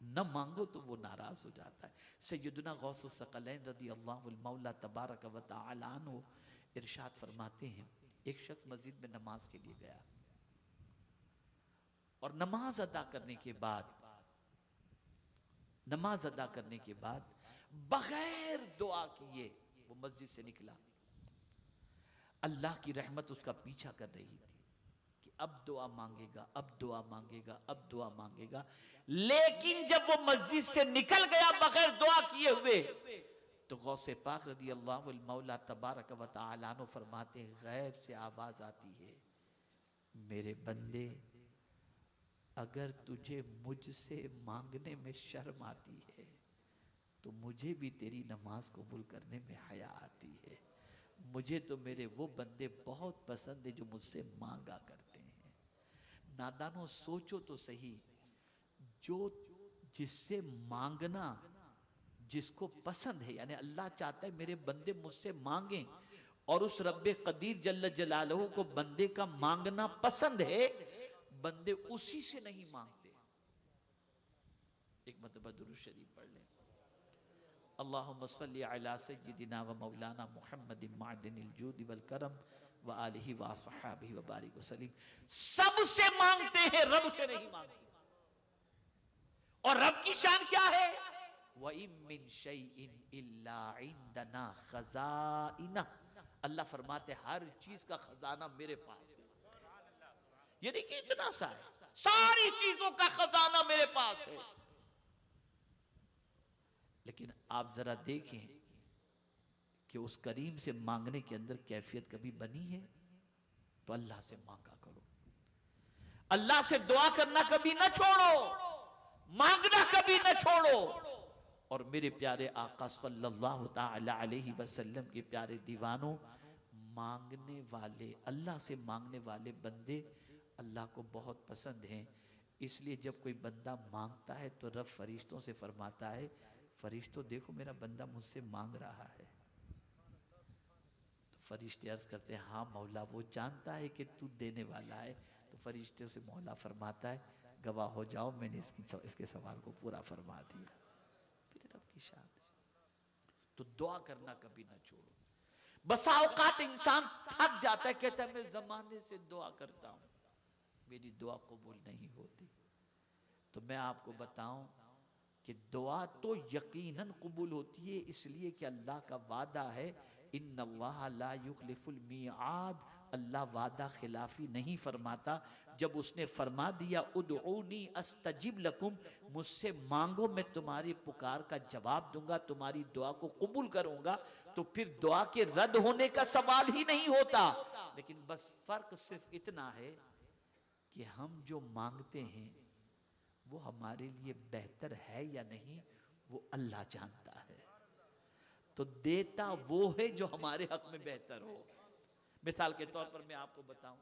न मांगो तो वो नाराज हो जाता है। सैयदना गौसुस सकलैन रदी अल्लाहुल मौला तबारक व तआला अन्हु इरशाद फरमाते हैं, एक शख्स मस्जिद में नमाज के लिए गया, और नमाज अदा करने के बाद बगैर दुआ किए वो मस्जिद से निकला। अल्लाह की रहमत उसका पीछा कर रही थी कि अब दुआ मांगेगा, अब दुआ मांगेगा, अब दुआ मांगेगा। लेकिन जब वो मस्जिद से निकल गया बगैर दुआ किए हुए, तो गौसे पाक रदी अल्लाह मौला तबारक व तआला अन्हु फरमाते हैं, गैब से आवाज आती है, मेरे बंदे, अगर तुझे मुझसे मांगने में शर्म आती है तो मुझे भी तेरी नमाज कबूल करने में हया आती है। मुझे तो मेरे वो बंदे बहुत पसंद है जो मुझसे मांगा करते हैं। नादानो, सोचो तो सही, जो जिससे मांगना जिसको पसंद है, यानी अल्लाह चाहता है मेरे बंदे मुझसे मांगें, और उस रब्बे कदीर जल्ल जलालहू को बंदे का मांगना पसंद है, बंदे उसी से नहीं मांगते। एक मरतबा दुरूद शरीफ पढ़ लें, अल्लाहुम्मा सल्ली अला सय्यिदिना व मौलाना मुहम्मदिन मादिनिल जूद वल करम व आलिहि व अस्हाबिहि व बारिक वसल्लम। सबसे मांगते हैं, रब से नहीं मांगते। और रब की शान क्या है, व इम मिन शैइन इल्ला इंदना खजाइना, अल्लाह फरमाते हर चीज का खजाना मेरे पास है। यानी कि इतना सा है, सारी चीजों का खजाना मेरे पास है। लेकिन आप जरा देखें कि उस करीम से मांगने के अंदर कैफियत कभी बनी है? तो अल्लाह से मांगा करो, अल्लाह से दुआ करना कभी ना छोड़ो, मांगना कभी ना छोड़ो। और मेरे प्यारे आका सल्लल्लाहु ताला अलैहि वसल्लम के प्यारे दीवानों, मांगने वाले, अल्लाह से मांगने वाले बंदे अल्लाह को बहुत पसंद हैं। इसलिए जब कोई बंदा मांगता है तो रब फरिश्तों से फरमाता है, फरिश्तों देखो मेरा बंदा मुझसे मांग रहा है। तो फरिश्ते अर्ज करते हैं, हाँ मौला, वो जानता है कि तू देने वाला है। तो फरिश्ते से मौला फरमाता है, गवाह हो जाओ, मैंने इसके सवाल को पूरा फरमा दिया। फिर रब की शान। तो दुआ करना कभी ना छोड़ो। बसा औकात इंसान थक जाता है, कहता है मैं जमाने से दुआ करता हूं, मेरी दुआ कबूल नहीं होती। तो मैं आपको बताऊं, कि दुआ तो यकीनन कबूल होती है, इसलिए कि अल्लाह का वादा है, इन्नल्लाह ला युखलिफुल मीआद, अल्लाह वादा खिलाफी नहीं फरमाता। जब उसने फरमा दिया उदऊनी अस्तजिब लकुम, मुझसे मांगो मैं तुम्हारी पुकार का जवाब दूंगा, तुम्हारी दुआ को कबूल करूंगा, तो फिर दुआ के रद्द होने का सवाल ही नहीं होता। लेकिन बस फर्क सिर्फ इतना है कि हम जो मांगते हैं वो हमारे लिए बेहतर है या नहीं, वो अल्लाह जानता है। तो देता वो है जो हमारे हक में बेहतर हो। मिसाल के तौर पर मैं आपको बताऊं,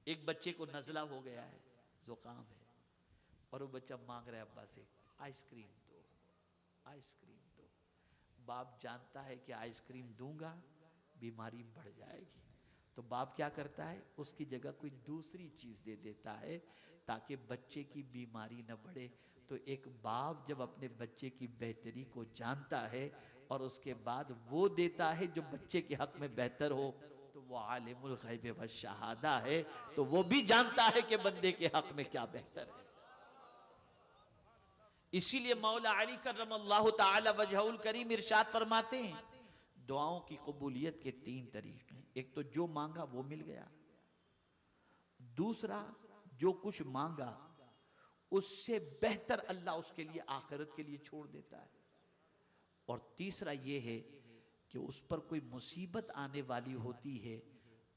एक बच्चे को नज़ला हो गया है, जुकाम है, और वो बच्चा मांग रहा है अब्बा से आइसक्रीम दो, आइसक्रीम दो। बाप जानता है कि आइसक्रीम दूंगा बीमारी बढ़ जाएगी, तो बाप क्या करता है, उसकी जगह कोई दूसरी चीज दे देता है ताकि बच्चे की बीमारी न बढ़े। तो एक बाप जब अपने बच्चे की बेहतरी को जानता है और उसके बाद वो देता है जो बच्चे के हक में बेहतर हो, तो वो आलिमुल गैब व शहादा है, तो वो भी जानता है कि बंदे के हक में क्या बेहतर है। इसीलिए मौला अली करमल्लाहु ताला वजहुल करीम इरशाद फरमाते हैं, दुआओं की कबूलियत के 3 तरीके हैं। एक तो जो मांगा वो मिल गया, दूसरा जो कुछ मांगा उससे बेहतर अल्लाह उसके लिए आखिरत के लिए छोड़ देता है, और तीसरा यह है कि उस पर कोई मुसीबत आने वाली होती है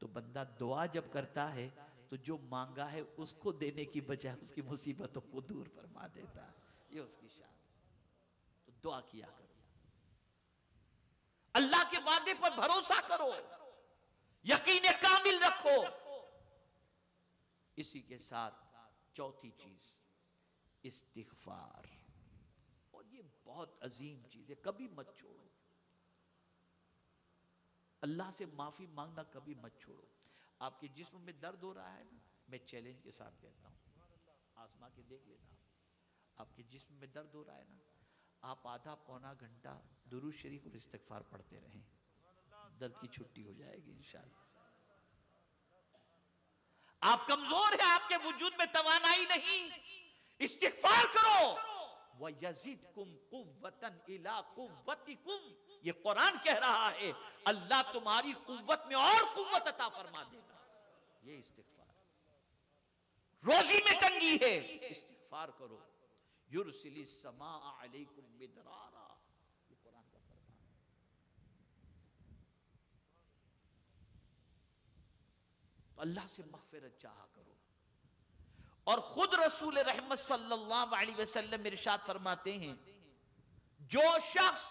तो बंदा दुआ जब करता है तो जो मांगा है उसको देने की बजाय उसकी मुसीबतों को दूर फरमा देता है। ये उसकी शान। तो दुआ किया करो, अल्लाह के वादे पर भरोसा करो, यकीन कामिल रखो। इसी के साथ चौथी चीज इस्तिगफार, और ये बहुत अजीम चीज है, कभी मत छोड़ो। अल्लाह से माफी मांगना कभी मत छोड़ो। आपके जिस्म में दर्द हो रहा है ना, मैं चैलेंज के साथ कहता हूं, आसमा के देख लेना, आपके जिस्म में दर्द हो रहा है ना, आप आधा पौना घंटा दुरूद शरीफ और इस्तिगफार पढ़ते रहें, दर्द की छुट्टी हो जाएगी इंशाअल्लाह। आप कमजोर हैं, आपके वजूद में तवानाई नहीं, इस्तिगफार करो। वयज़िदकुम कुव्वतन इला कुव्वतिकुम, ये कुरान कह रहा है, अल्लाह तुम्हारी कुव्वत में और कुव्वत अता फरमा देगा। ये इस्तिगफार। रोजी में तंगी है, इस्तिगफार करो। युरसिलिस समा अलैकुम मिदरारा, ये कुरान का फरमान है। तो अल्लाह से मग़फ़िरत चाहा करो। और खुद रसूल रहमत सल्लल्लाहु अलैहि वसल्लम इरशाद फरमाते हैं, जो शख्स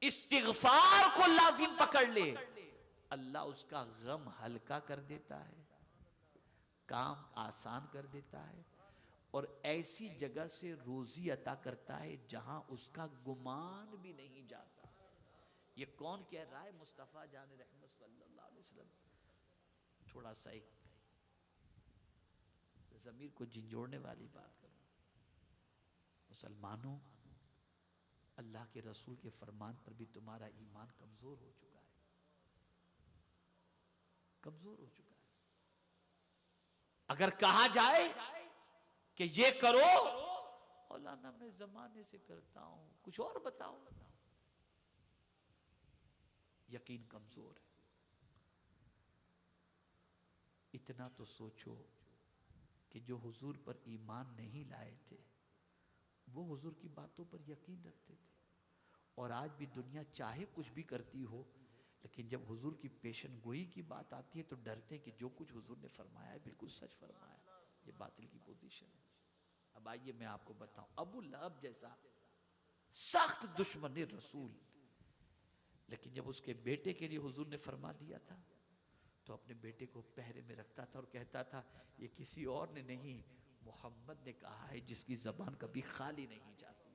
इस्तिगफार को लाजिम पकड़ ले, अल्लाह उसका गम हल्का कर देता है, काम आसान कर देता है, और ऐसी जगह से रोजी अता करता है जहां उसका गुमान भी नहीं जाता। ये कौन कह रहा है? मुस्तफ़ा जान रहमत सल्लल्लाहु अलैहि वसल्लम। थोड़ा सा एक ज़मीर को झिंझोड़ने वाली बात करूं, मुसलमानों, अल्लाह के रसूल के फरमान पर भी तुम्हारा ईमान कमजोर हो चुका है, कमजोर हो चुका है। अगर कहा जाए कि ये करो, मौलाना मैं जमाने से करता हूं, कुछ और बताओ, यकीन कमजोर है। इतना तो सोचो कि जो हुजूर पर ईमान नहीं लाए थे वो हुजूर की बातों पर यकीन रखते थे, और आज भी दुनिया चाहे कुछ भी करती हो, लेकिन जब हुजूर की पेशन गोई की बात आती है तो डरते हैं कि जो कुछ हुजूर ने फरमाया है बिल्कुल सच फरमाया, ये बातिल की पोजीशन है। अब आइए मैं आपको बताऊं, अबू लहब जैसा सख्त दुश्मन रसूल, लेकिन जब उसके बेटे के लिए हुजूर ने फरमा दिया था तो अपने बेटे को पहरे में रखता था और कहता था ये किसी और ने नहीं, मोहम्मद ने कहा है जिसकी जबान कभी खाली नहीं जाती।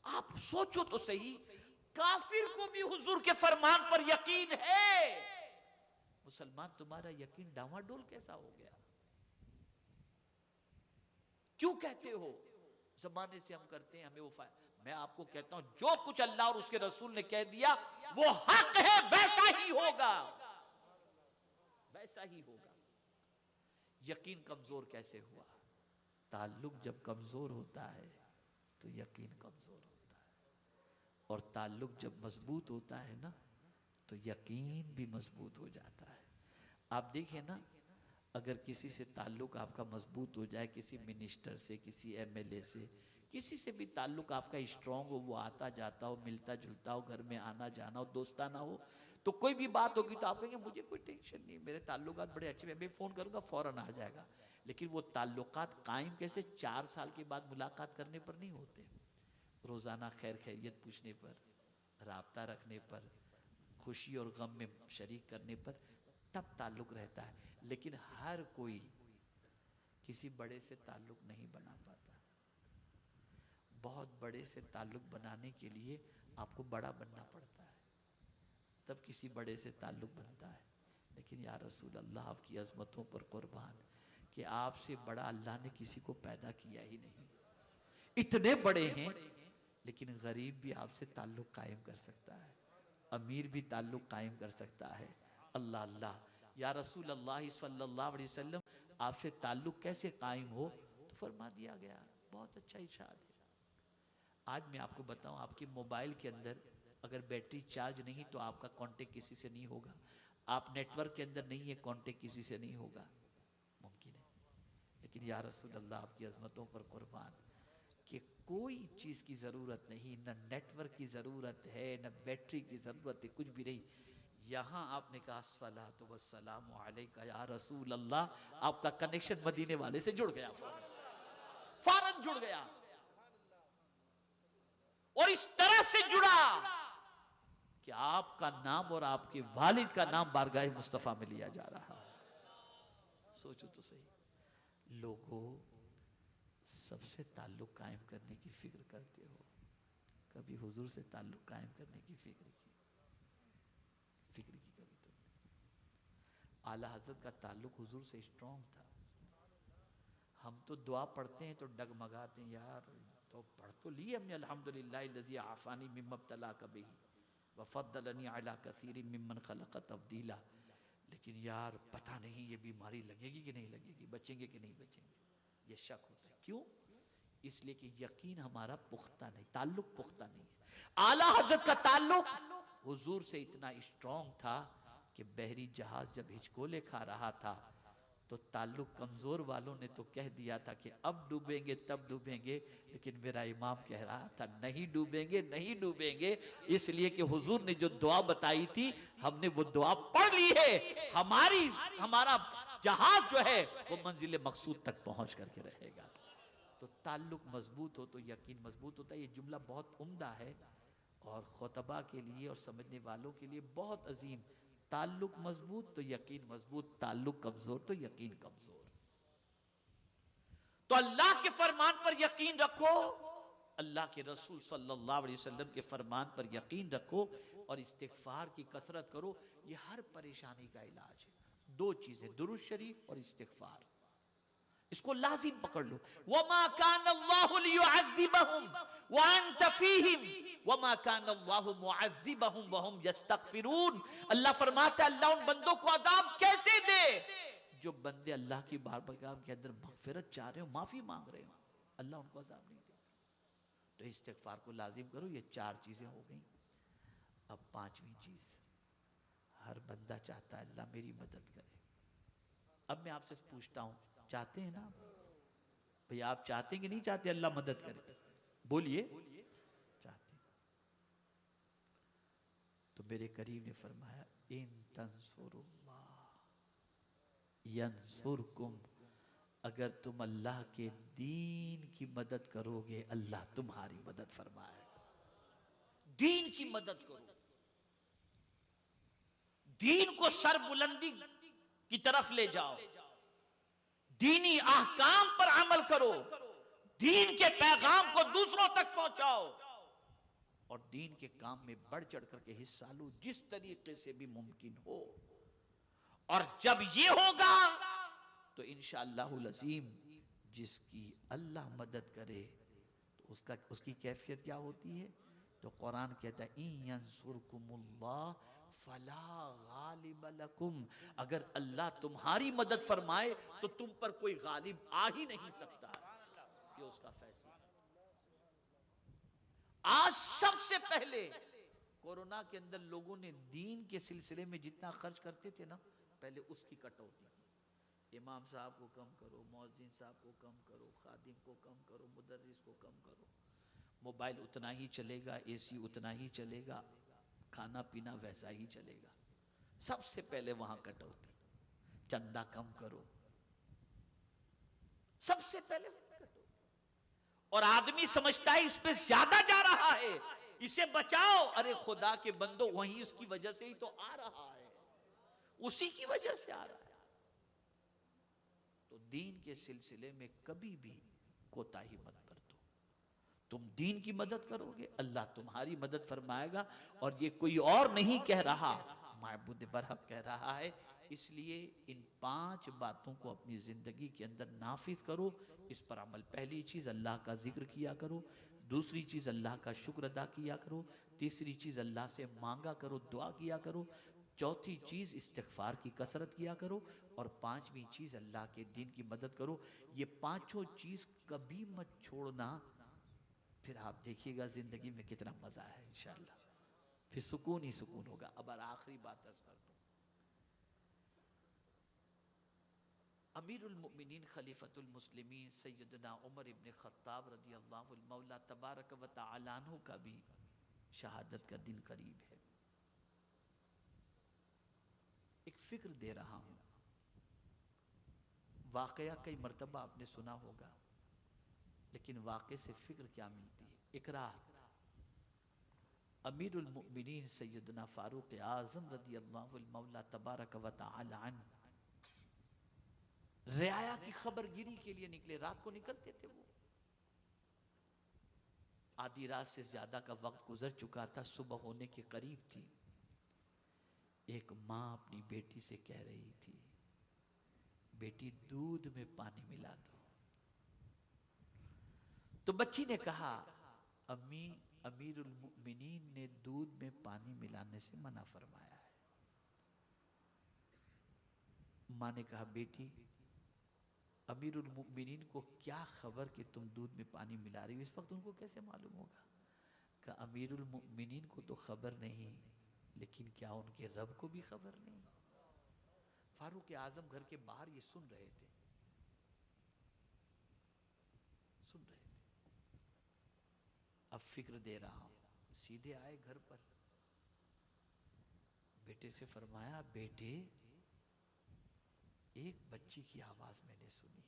आप सोचो तो सही, काफिर को भी हुजूर के फरमान पर यकीन है, मुसलमान तुम्हारा यकीन डामाडोल कैसा हो गया? क्यों कहते हो जमाने से हम करते हैं, हमें वो मैं आपको कहता हूं जो कुछ अल्लाह और उसके रसूल ने कह दिया वो हक है, वैसा ही होगा, वैसा ही होगा। यकीन कमजोर कैसे हुआ? ताल्लुक जब कमजोर होता है तो यकीन कमज़ोर होता है। और ताल्लुक़ जब मजबूत होता है ना तो यकीन भी मजबूत हो जाता है। आप देखें ना, अगर किसी से ताल्लुक़ आपका मजबूत हो जाए, किसी मिनिस्टर से, किसी एमएलए से, किसी से भी ताल्लुक़ आपका स्ट्रॉन्ग हो, वो आता जाता हो, मिलता जुलता हो, घर में आना जाना हो, दोस्ताना हो, तो कोई भी बात होगी तो आप कहेंगे मुझे कोई टेंशन नहीं, मेरे ताल्लुकात बड़े अच्छे, मैं भी फ़ोन करूँगा फ़ौरन आ जाएगा। लेकिन वो ताल्लुकात कायम कैसे? 4 साल के बाद मुलाकात करने पर नहीं होते, रोज़ाना खैर खैरियत पूछने पर, राब्ता रखने पर, खुशी और गम में शरीक करने पर, तब ताल्लुक़ रहता है। लेकिन हर कोई किसी बड़े से ताल्लुक़ नहीं बना पाता। बहुत बड़े से ताल्लुक़ बनाने के लिए आपको बड़ा बनना पड़ता है, तब किसी बड़े से ताल्लुक़ बनता है। लेकिन या रसूल अल्लाह, आपकी अज़मतों पर कुर्बान कि आपसे बड़ा अल्लाह ने किसी को पैदा किया ही नहीं। इतने बड़े हैं, लेकिन गरीब भी आपसे ताल्लुक़ कायम कर सकता है, अमीर भी ताल्लुक़ कायम कर सकता है। अल्लाह अल्लाह, या रसूल अल्लाह सल्लल्लाहु अलैहि वसल्लम, आपसे ताल्लुक़ कैसे कायम हो? तो फरमा दिया गया, बहुत अच्छा इरशाद है। आज मैं आपको बताऊं, आपके मोबाइल के अंदर अगर बैटरी चार्ज नहीं तो आपका कांटेक्ट किसी से नहीं होगा। आप नेटवर्क के अंदर नहीं है, कांटेक्ट किसी से नहीं होगा, मुमकिन है। लेकिन या रसूल अल्लाह, आपकी अज़मतों पर कुर्बान कि कोई चीज़ की ज़रूरत नहीं, न नेटवर्क की ज़रूरत है, न बैटरी की ज़रूरत है, कुछ भी नहीं। यहाँ आपने कहा अस्सलातु वस्सलामु अलैका या रसूल अल्लाह, आपका कनेक्शन मदीने वाले से जुड़ गया, फौरन जुड़ गया। और इस तरह से जुड़ा कि आपका नाम और आपके वालिद का नाम बारगाह मुस्तफ़ा में लिया जा रहा है। सोचो तो सही, लोगों सबसे ताल्लुक़ कायम करने की फिक्र करते हो, कभी हुजूर से ताल्लुक़ कायम करने की फिक्र की कभी तो? आला हज़रत का ताल्लुक़ हुजूर से स्ट्रॉन्ग था। हम तो दुआ पढ़ते हैं तो डगमगाते हैं, यार तो पढ़ तो ली हमने, अल्हम्दुलिल्लाह लज़ी आफ़ानी मिम्मा इब्तलाका बिही व फ़द्दलनी अला कसीरिम मिम्मन खलक़ तफ़दीला। लेकिन यार पता नहीं ये बीमारी लगेगी कि नहीं लगेगी, बचेंगे कि नहीं बचेंगे, ये शक होता है। क्यों? इसलिए कि यकीन हमारा पुख्ता नहीं, ताल्लुक़ पुख्ता नहीं है। आला हज़रत का ताल्लुक़ हुजूर से इतना स्ट्रॉन्ग था कि बहरी जहाज जब हिचकोले खा रहा था तो ताल्लुक़ कमज़ोर वालों ने तो कह दिया था कि अब डूबेंगे तब डूबेंगे, लेकिन मेरा इमाम कह रहा था नहीं डूबेंगे, नहीं डूबेंगे, इसलिए कि हुजूर ने जो दुआ बताई थी हमने वो दुआ पढ़ ली है। हमारा जहाज जो है वो मंजिल मकसूद तक पहुंच करके रहेगा। तो ताल्लुक़ मजबूत हो तो यकीन मजबूत होता है। ये जुमला बहुत उम्दा है और खुतबा के लिए और समझने वालों के लिए बहुत अजीम। ताल्लुक़ मजबूत तो यकीन मजबूत, ताल्लुक़ कमजोर तो यकीन कमजोर। तो अल्लाह के फरमान पर यकीन रखो, अल्लाह के रसूल सल्लल्लाहु अलैहि वसल्लम के फरमान पर यकीन रखो और इस्तिग़फ़ार की कसरत करो। ये हर परेशानी का इलाज है। दो चीजें, दुरूद शरीफ और इस्तिग़फ़ार, इसको लाजिम पकड़ लो। वमा कान अल्लाहु लियुअज़्ज़िबहुम व अंत फ़ीहिम वमा कान अल्लाहु मुअज़्ज़िबहुम व हुम यस्तग़फ़िरून। अल्लाह फरमाता है, अल्लाह उन बंदों को अज़ाब कैसे दे जो बंदे अल्लाह की बारगाह के अंदर मग़फ़िरत चाह रहे हो, माफी मांग रहे हो, अल्लाह उनको अज़ाब नहीं देता। तो इस्तिग़फ़ार को लाजिम करो। ये 4 चीजें हो गई। अब 5वीं चीज, हर बंदा चाहता है अल्लाह मेरी मदद करे। अब मैं आपसे पूछता हूं, चाहते हैं ना भैया? आप चाहते हैं कि नहीं चाहते अल्लाह मदद करे? बोलिए, चाहते। तो मेरे करीम ने फरमाया इन तंसुरुल्लाह यंसुरकुम, अगर तुम अल्लाह के दीन की मदद करोगे अल्लाह तुम्हारी मदद फरमाएगा। दीन की मदद करो, दीन को सरबुलंदी की तरफ ले जाओ, दीनी अहकाम पर अमल करो, दीन के पैगाम को दूसरों तक पहुंचाओ और दीन के काम में बढ़ चढ़ करके हिस्सा लो जिस तरीके से भी मुमकिन हो। और जब ये होगा तो इंशाअल्लाहुल अज़ीम जिसकी अल्लाह मदद करे तो उसकी कैफियत क्या होती है? तो कुरान कहता है इन यंसुरकुमुल्लाह फला गालिब लकुम, अगर अल्लाह तुम्हारी मदद फरमाए तो तुम पर कोई गालिब आ ही नहीं सकता। ये उसका फैसला। पहले कोरोना के अंदर लोगों ने दीन के सिलसिले में जितना खर्च करते थे ना, पहले उसकी कटौती की। इमाम साहब को कम करो, मौज़िन साहब को कम करो, खादिम को कम करो, मुदर्रिस को कम करो, मोबाइल उतना ही चलेगा, एसी उतना ही चलेगा, खाना पीना वैसा ही चलेगा। सबसे पहले वहां कटौती, चंदा कम करो, सबसे पहले कटौती। और आदमी समझता है इस पे ज्यादा जा रहा है, इसे बचाओ। अरे खुदा के बंदो, वही उसकी वजह से ही तो आ रहा है, उसी की वजह से आ रहा है। तो दीन के सिलसिले में कभी भी कोताही मत बरतो। तुम दीन की मदद करोगे, अल्लाह तुम्हारी मदद फरमाएगा। और ये कोई और नहीं कह रहा, माबूद बरहक कह रहा है। इसलिए इन 5 बातों को अपनी जिंदगी के अंदर नाफिज करो, इस पर अमल। पहली चीज अल्लाह का जिक्र किया करो, दूसरी चीज अल्लाह का शुक्र अदा किया करो, तीसरी चीज अल्लाह से मांगा करो, दुआ किया करो, चौथी चीज इस्तिगफार की कसरत किया करो, और 5वीं चीज अल्लाह के दीन की मदद करो। ये 5 चीज कभी मत छोड़ना, फिर आप देखिएगा जिंदगी में कितना मजा है इंशाअल्लाह, फिर सुकून ही सुकून होगा। अब आखिरी बात अर्ज कर दूं, अमीरुल मुमिनीन खलीफतुल मुस्लिमीन सैयदना उमर इब्न खत्ताब रदी अल्लाहु मौला तबारक व तआला अन्हु का भी शहादत का दिन करीब है। एक फिक्र दे रहा हूं, वाकया कई मर्तबा आपने सुना होगा, लेकिन वाकये से फिक्र क्या मिलती है। एक रात अमीरुल मुमिनीन सैयदना फारूक आजम रदी अल्लाहु मौला तबारक व तआला अन्हु रियाया की खबरगिरी के लिए निकले। रात को निकलते थे वो, आधी रात से ज्यादा का वक्त गुजर चुका था, सुबह होने के करीब थी। एक माँ अपनी बेटी से कह रही थी, बेटी दूध में पानी मिला दो। तो बच्ची ने कहा, अम्मी अमीरुल मुमिनीन ने दूध में पानी मिलाने से मना फरमाया है। माँ ने कहा, बेटी अमीरुल मुमिनीन को क्या खबर कि तुम दूध में पानी मिला रही हो, इस वक्त उनको कैसे मालूम होगा? कि अमीरुल मुमिनीन को तो खबर नहीं, लेकिन क्या उनके रब को भी खबर नहीं? फारूक आजम घर के बाहर ये सुन रहे थे, सुन रहे थे। अब फिक्र दे रहा हूं, सीधे आए घर पर, बेटे से फरमाया, बेटे एक बच्ची की आवाज मैंने सुनी,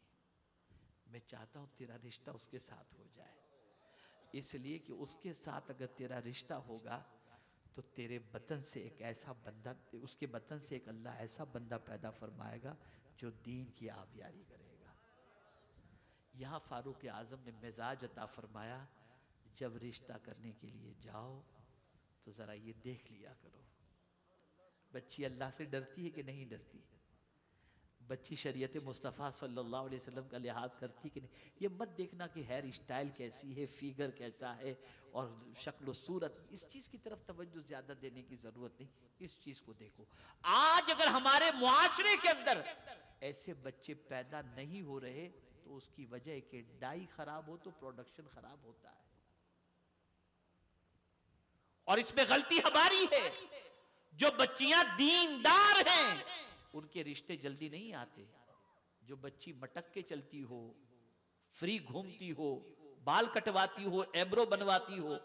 मैं चाहता हूं तेरा रिश्ता उसके साथ हो जाए, इसलिए कि उसके साथ अगर तेरा रिश्ता होगा तो तेरे बतन से एक ऐसा बंदा, उसके बतन से एक अल्लाह ऐसा बंदा पैदा फरमाएगा जो दीन की आबियारी करेगा। यहां फारूक आजम ने मिजाज अता फरमाया, जब रिश्ता करने के लिए जाओ तो जरा ये देख लिया करो, बच्ची अल्लाह से डरती है कि नहीं डरती, बच्ची शरीयत मुस्तफ़ा सल्लल्लाहु अलैहि वसल्लम का लिहाज करती कि नहीं। ये मत देखना कि हेयर स्टाइल कैसी है, फिगर कैसा है और शक्ल सूरत, इस चीज़ की तरफ तवज्जो ज़्यादा देने की ज़रूरत नहीं, इस चीज़ को देखो। आज अगर हमारे मुआशरे के अंदर ऐसे बच्चे पैदा नहीं हो रहे तो उसकी वजह है कि डाई खराब हो तो प्रोडक्शन खराब होता है, और इसमें गलती हमारी है। जो बच्चियां दीनदार हैं उनके रिश्ते जल्दी नहीं आते। जो बच्ची मटक के चलती हो, फ्री घूमती हो, बाल कटवाती हो, एब्रो बनवाती हो,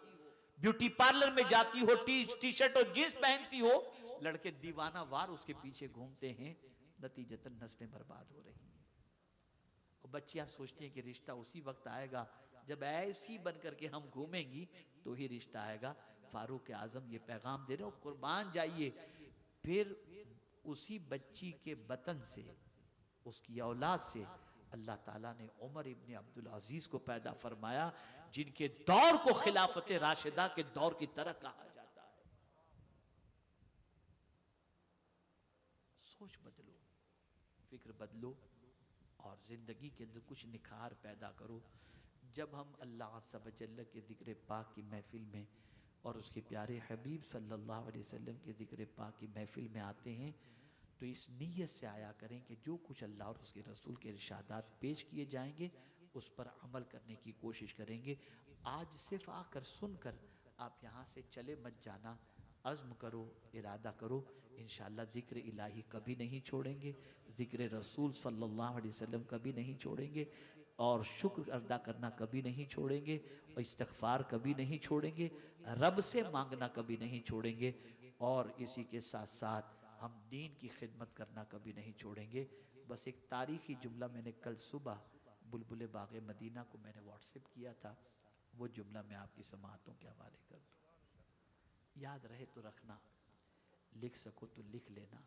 ब्यूटी पार्लर में जाती हो, टी शर्ट और जींस पहनती हो, लड़के दीवाना वार उसके पीछे घूमते हैं, नतीजतन नस्लें बर्बाद हो रही हैं। और बच्चियां सोचती हैं कि रिश्ता उसी वक्त आएगा जब ऐसी बन करके हम घूमेंगी तो ही रिश्ता आएगा। फारूक आजम ये पैगाम दे रहे हो, कुर्बान जाइए। फिर उसी बच्ची के बतन से, उसकी औलाद से अल्लाह ताला ने उमर इब्न अब्दुल अजीज को पैदा फरमाया, जिनके दौर को खिलाफत राशिदा के दौर की तरह कहा जाता है। सोच बदलो, फिक्र बदलो और जिंदगी के अंदर कुछ निखार पैदा करो। जब हम अल्लाह सब्हानहू के ज़िक्र पाक की महफिल में और उसके प्यारे हबीब सल्लल्लाहु अलैहि वसल्लम के ज़िक्र पाक की महफिल में आते हैं तो इस नीयत से आया करें कि जो कुछ अल्लाह और उसके रसूल के इरशादात पेश किए जाएंगे उस पर अमल करने की कोशिश करेंगे। आज सिर्फ आकर सुनकर आप यहाँ से चले मत जाना, अज़्म करो, इरादा करो, इंशाअल्लाह ज़िक्र इलाही कभी नहीं छोड़ेंगे, ज़िक्र रसूल सल्लल्लाहु अलैहि वसल्लम कभी नहीं छोड़ेंगे, और शुक्र अदा करना कभी नहीं छोड़ेंगे, और इस्तग़फ़ार कभी नहीं छोड़ेंगे, रब से मांगना कभी नहीं छोड़ेंगे, और इसी के साथ साथ हम दीन की खिदमत करना कभी नहीं छोड़ेंगे। बस एक तारीख़ी जुमला मैंने कल सुबह बुलबुल बाग़ मदीना को मैंने व्हाट्सएप किया था, वो जुमला मैं आपकी समाअतों के हवाले कर दूँ। याद रहे तो रखना, लिख सको तो लिख लेना।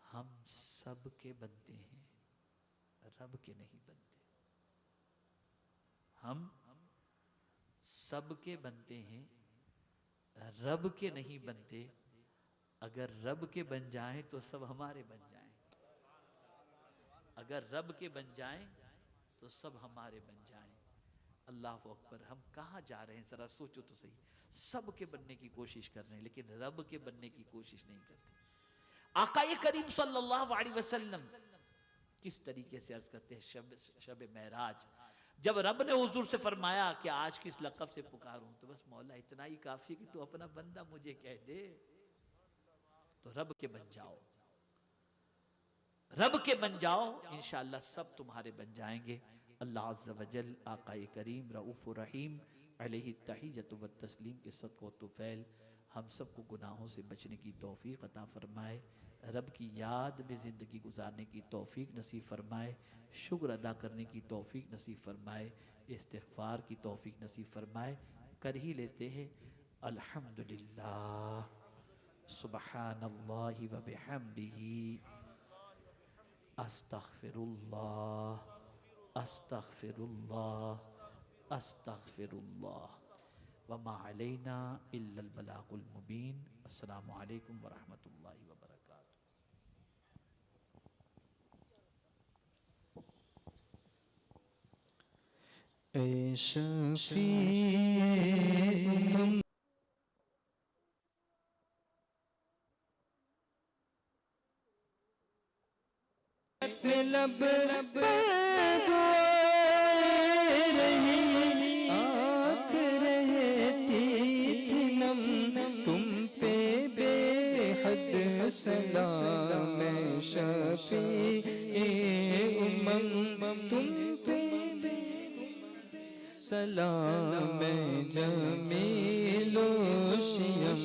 हम सब के बनते हैं, रब के नहीं बनते। हम सब के बनते हैं, रब के नहीं बनते। अगर रब के बन जाएं तो सब हमारे बन जाएं, अगर रब के बन जाएं तो सब हमारे बन जाएं। अल्लाह अकबर। हम कहाँ जा रहे हैं ज़रा सोचो तो सही। सब के बनने की कोशिश कर रहे हैं लेकिन रब के बनने की कोशिश नहीं करते। आकाए करीम सल्लल्लाहु अलैहि वसल्लम किस तरीके से अर्ज करते हैं शब महराज, जब रब ने हुजूर से फरमाया कि आज किस लक़ब से पुकारूं, तो बस मौला इतना ही काफी कि तू अपना बंदा मुझे कह दे। तो रब के बन जाओ, रब के बन जाओ, इंशाअल्लाह सब तुम्हारे बन जाएंगे। अल्लाह अज़्ज़ व जल आकाए करीम रऊफ़ुर रहीम अलैहि तहिय्यतु व तस्लीम के सदक़ व तुफ़ैल हम सबको गुनाहों से बचने की तौफ़ीक़ अता फ़रमाए, रब की याद में ज़िंदगी गुजारने की तौफ़ीक़ नसीब फ़रमाए, शुक्र अदा करने की तौफ़ीक़ नसीब फ़रमाए, इस्तिग़फ़ार की तौफ़ीक़ नसीब फ़रमाए। कर ही लेते हैं अल्हम्दुलिल्लाह, सुब्हानल्लाहि व बिहम्दिही, अस्तग़फ़िरुल्लाह, अस्तग़फ़िरुल्लाह, अस्तग़फ़िरुल्लाह। वमा अलैना इल्लल बलागुल मुबीन। अस्सलामु अलैकुम व रहमतुल्लाहि व बरकातुहू। ऐ शफ़ी उम्मत लब पर दुआएं रही, आँख रहती थी नम, तुम पे बेहद सलाम है शफ़ी उम्मत, तुम पे सलाम जमीलो शियम,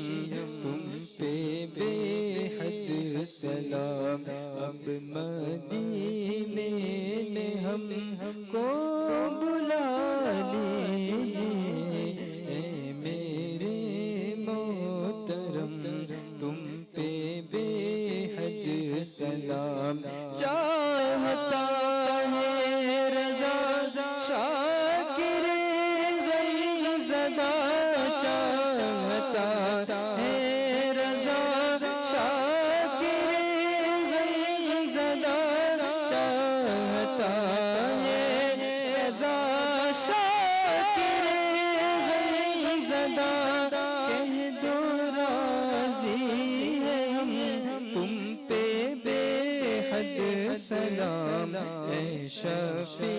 तुम पे बेहद सलाम। अब मदीने में हमको बुला लीजिए, ऐ मेरे मोहतरम, तुम पे बेहद सलाम। चाहता है रज़ा शाकिरे गमज़दा, चाहता है रज़ा शाकिरे गमज़दा, चाहता है रज़ा शाकिरे गमज़दा। कह दो राज़ी है हम तुम पे बेहद सलाम, ऐ शफ़ी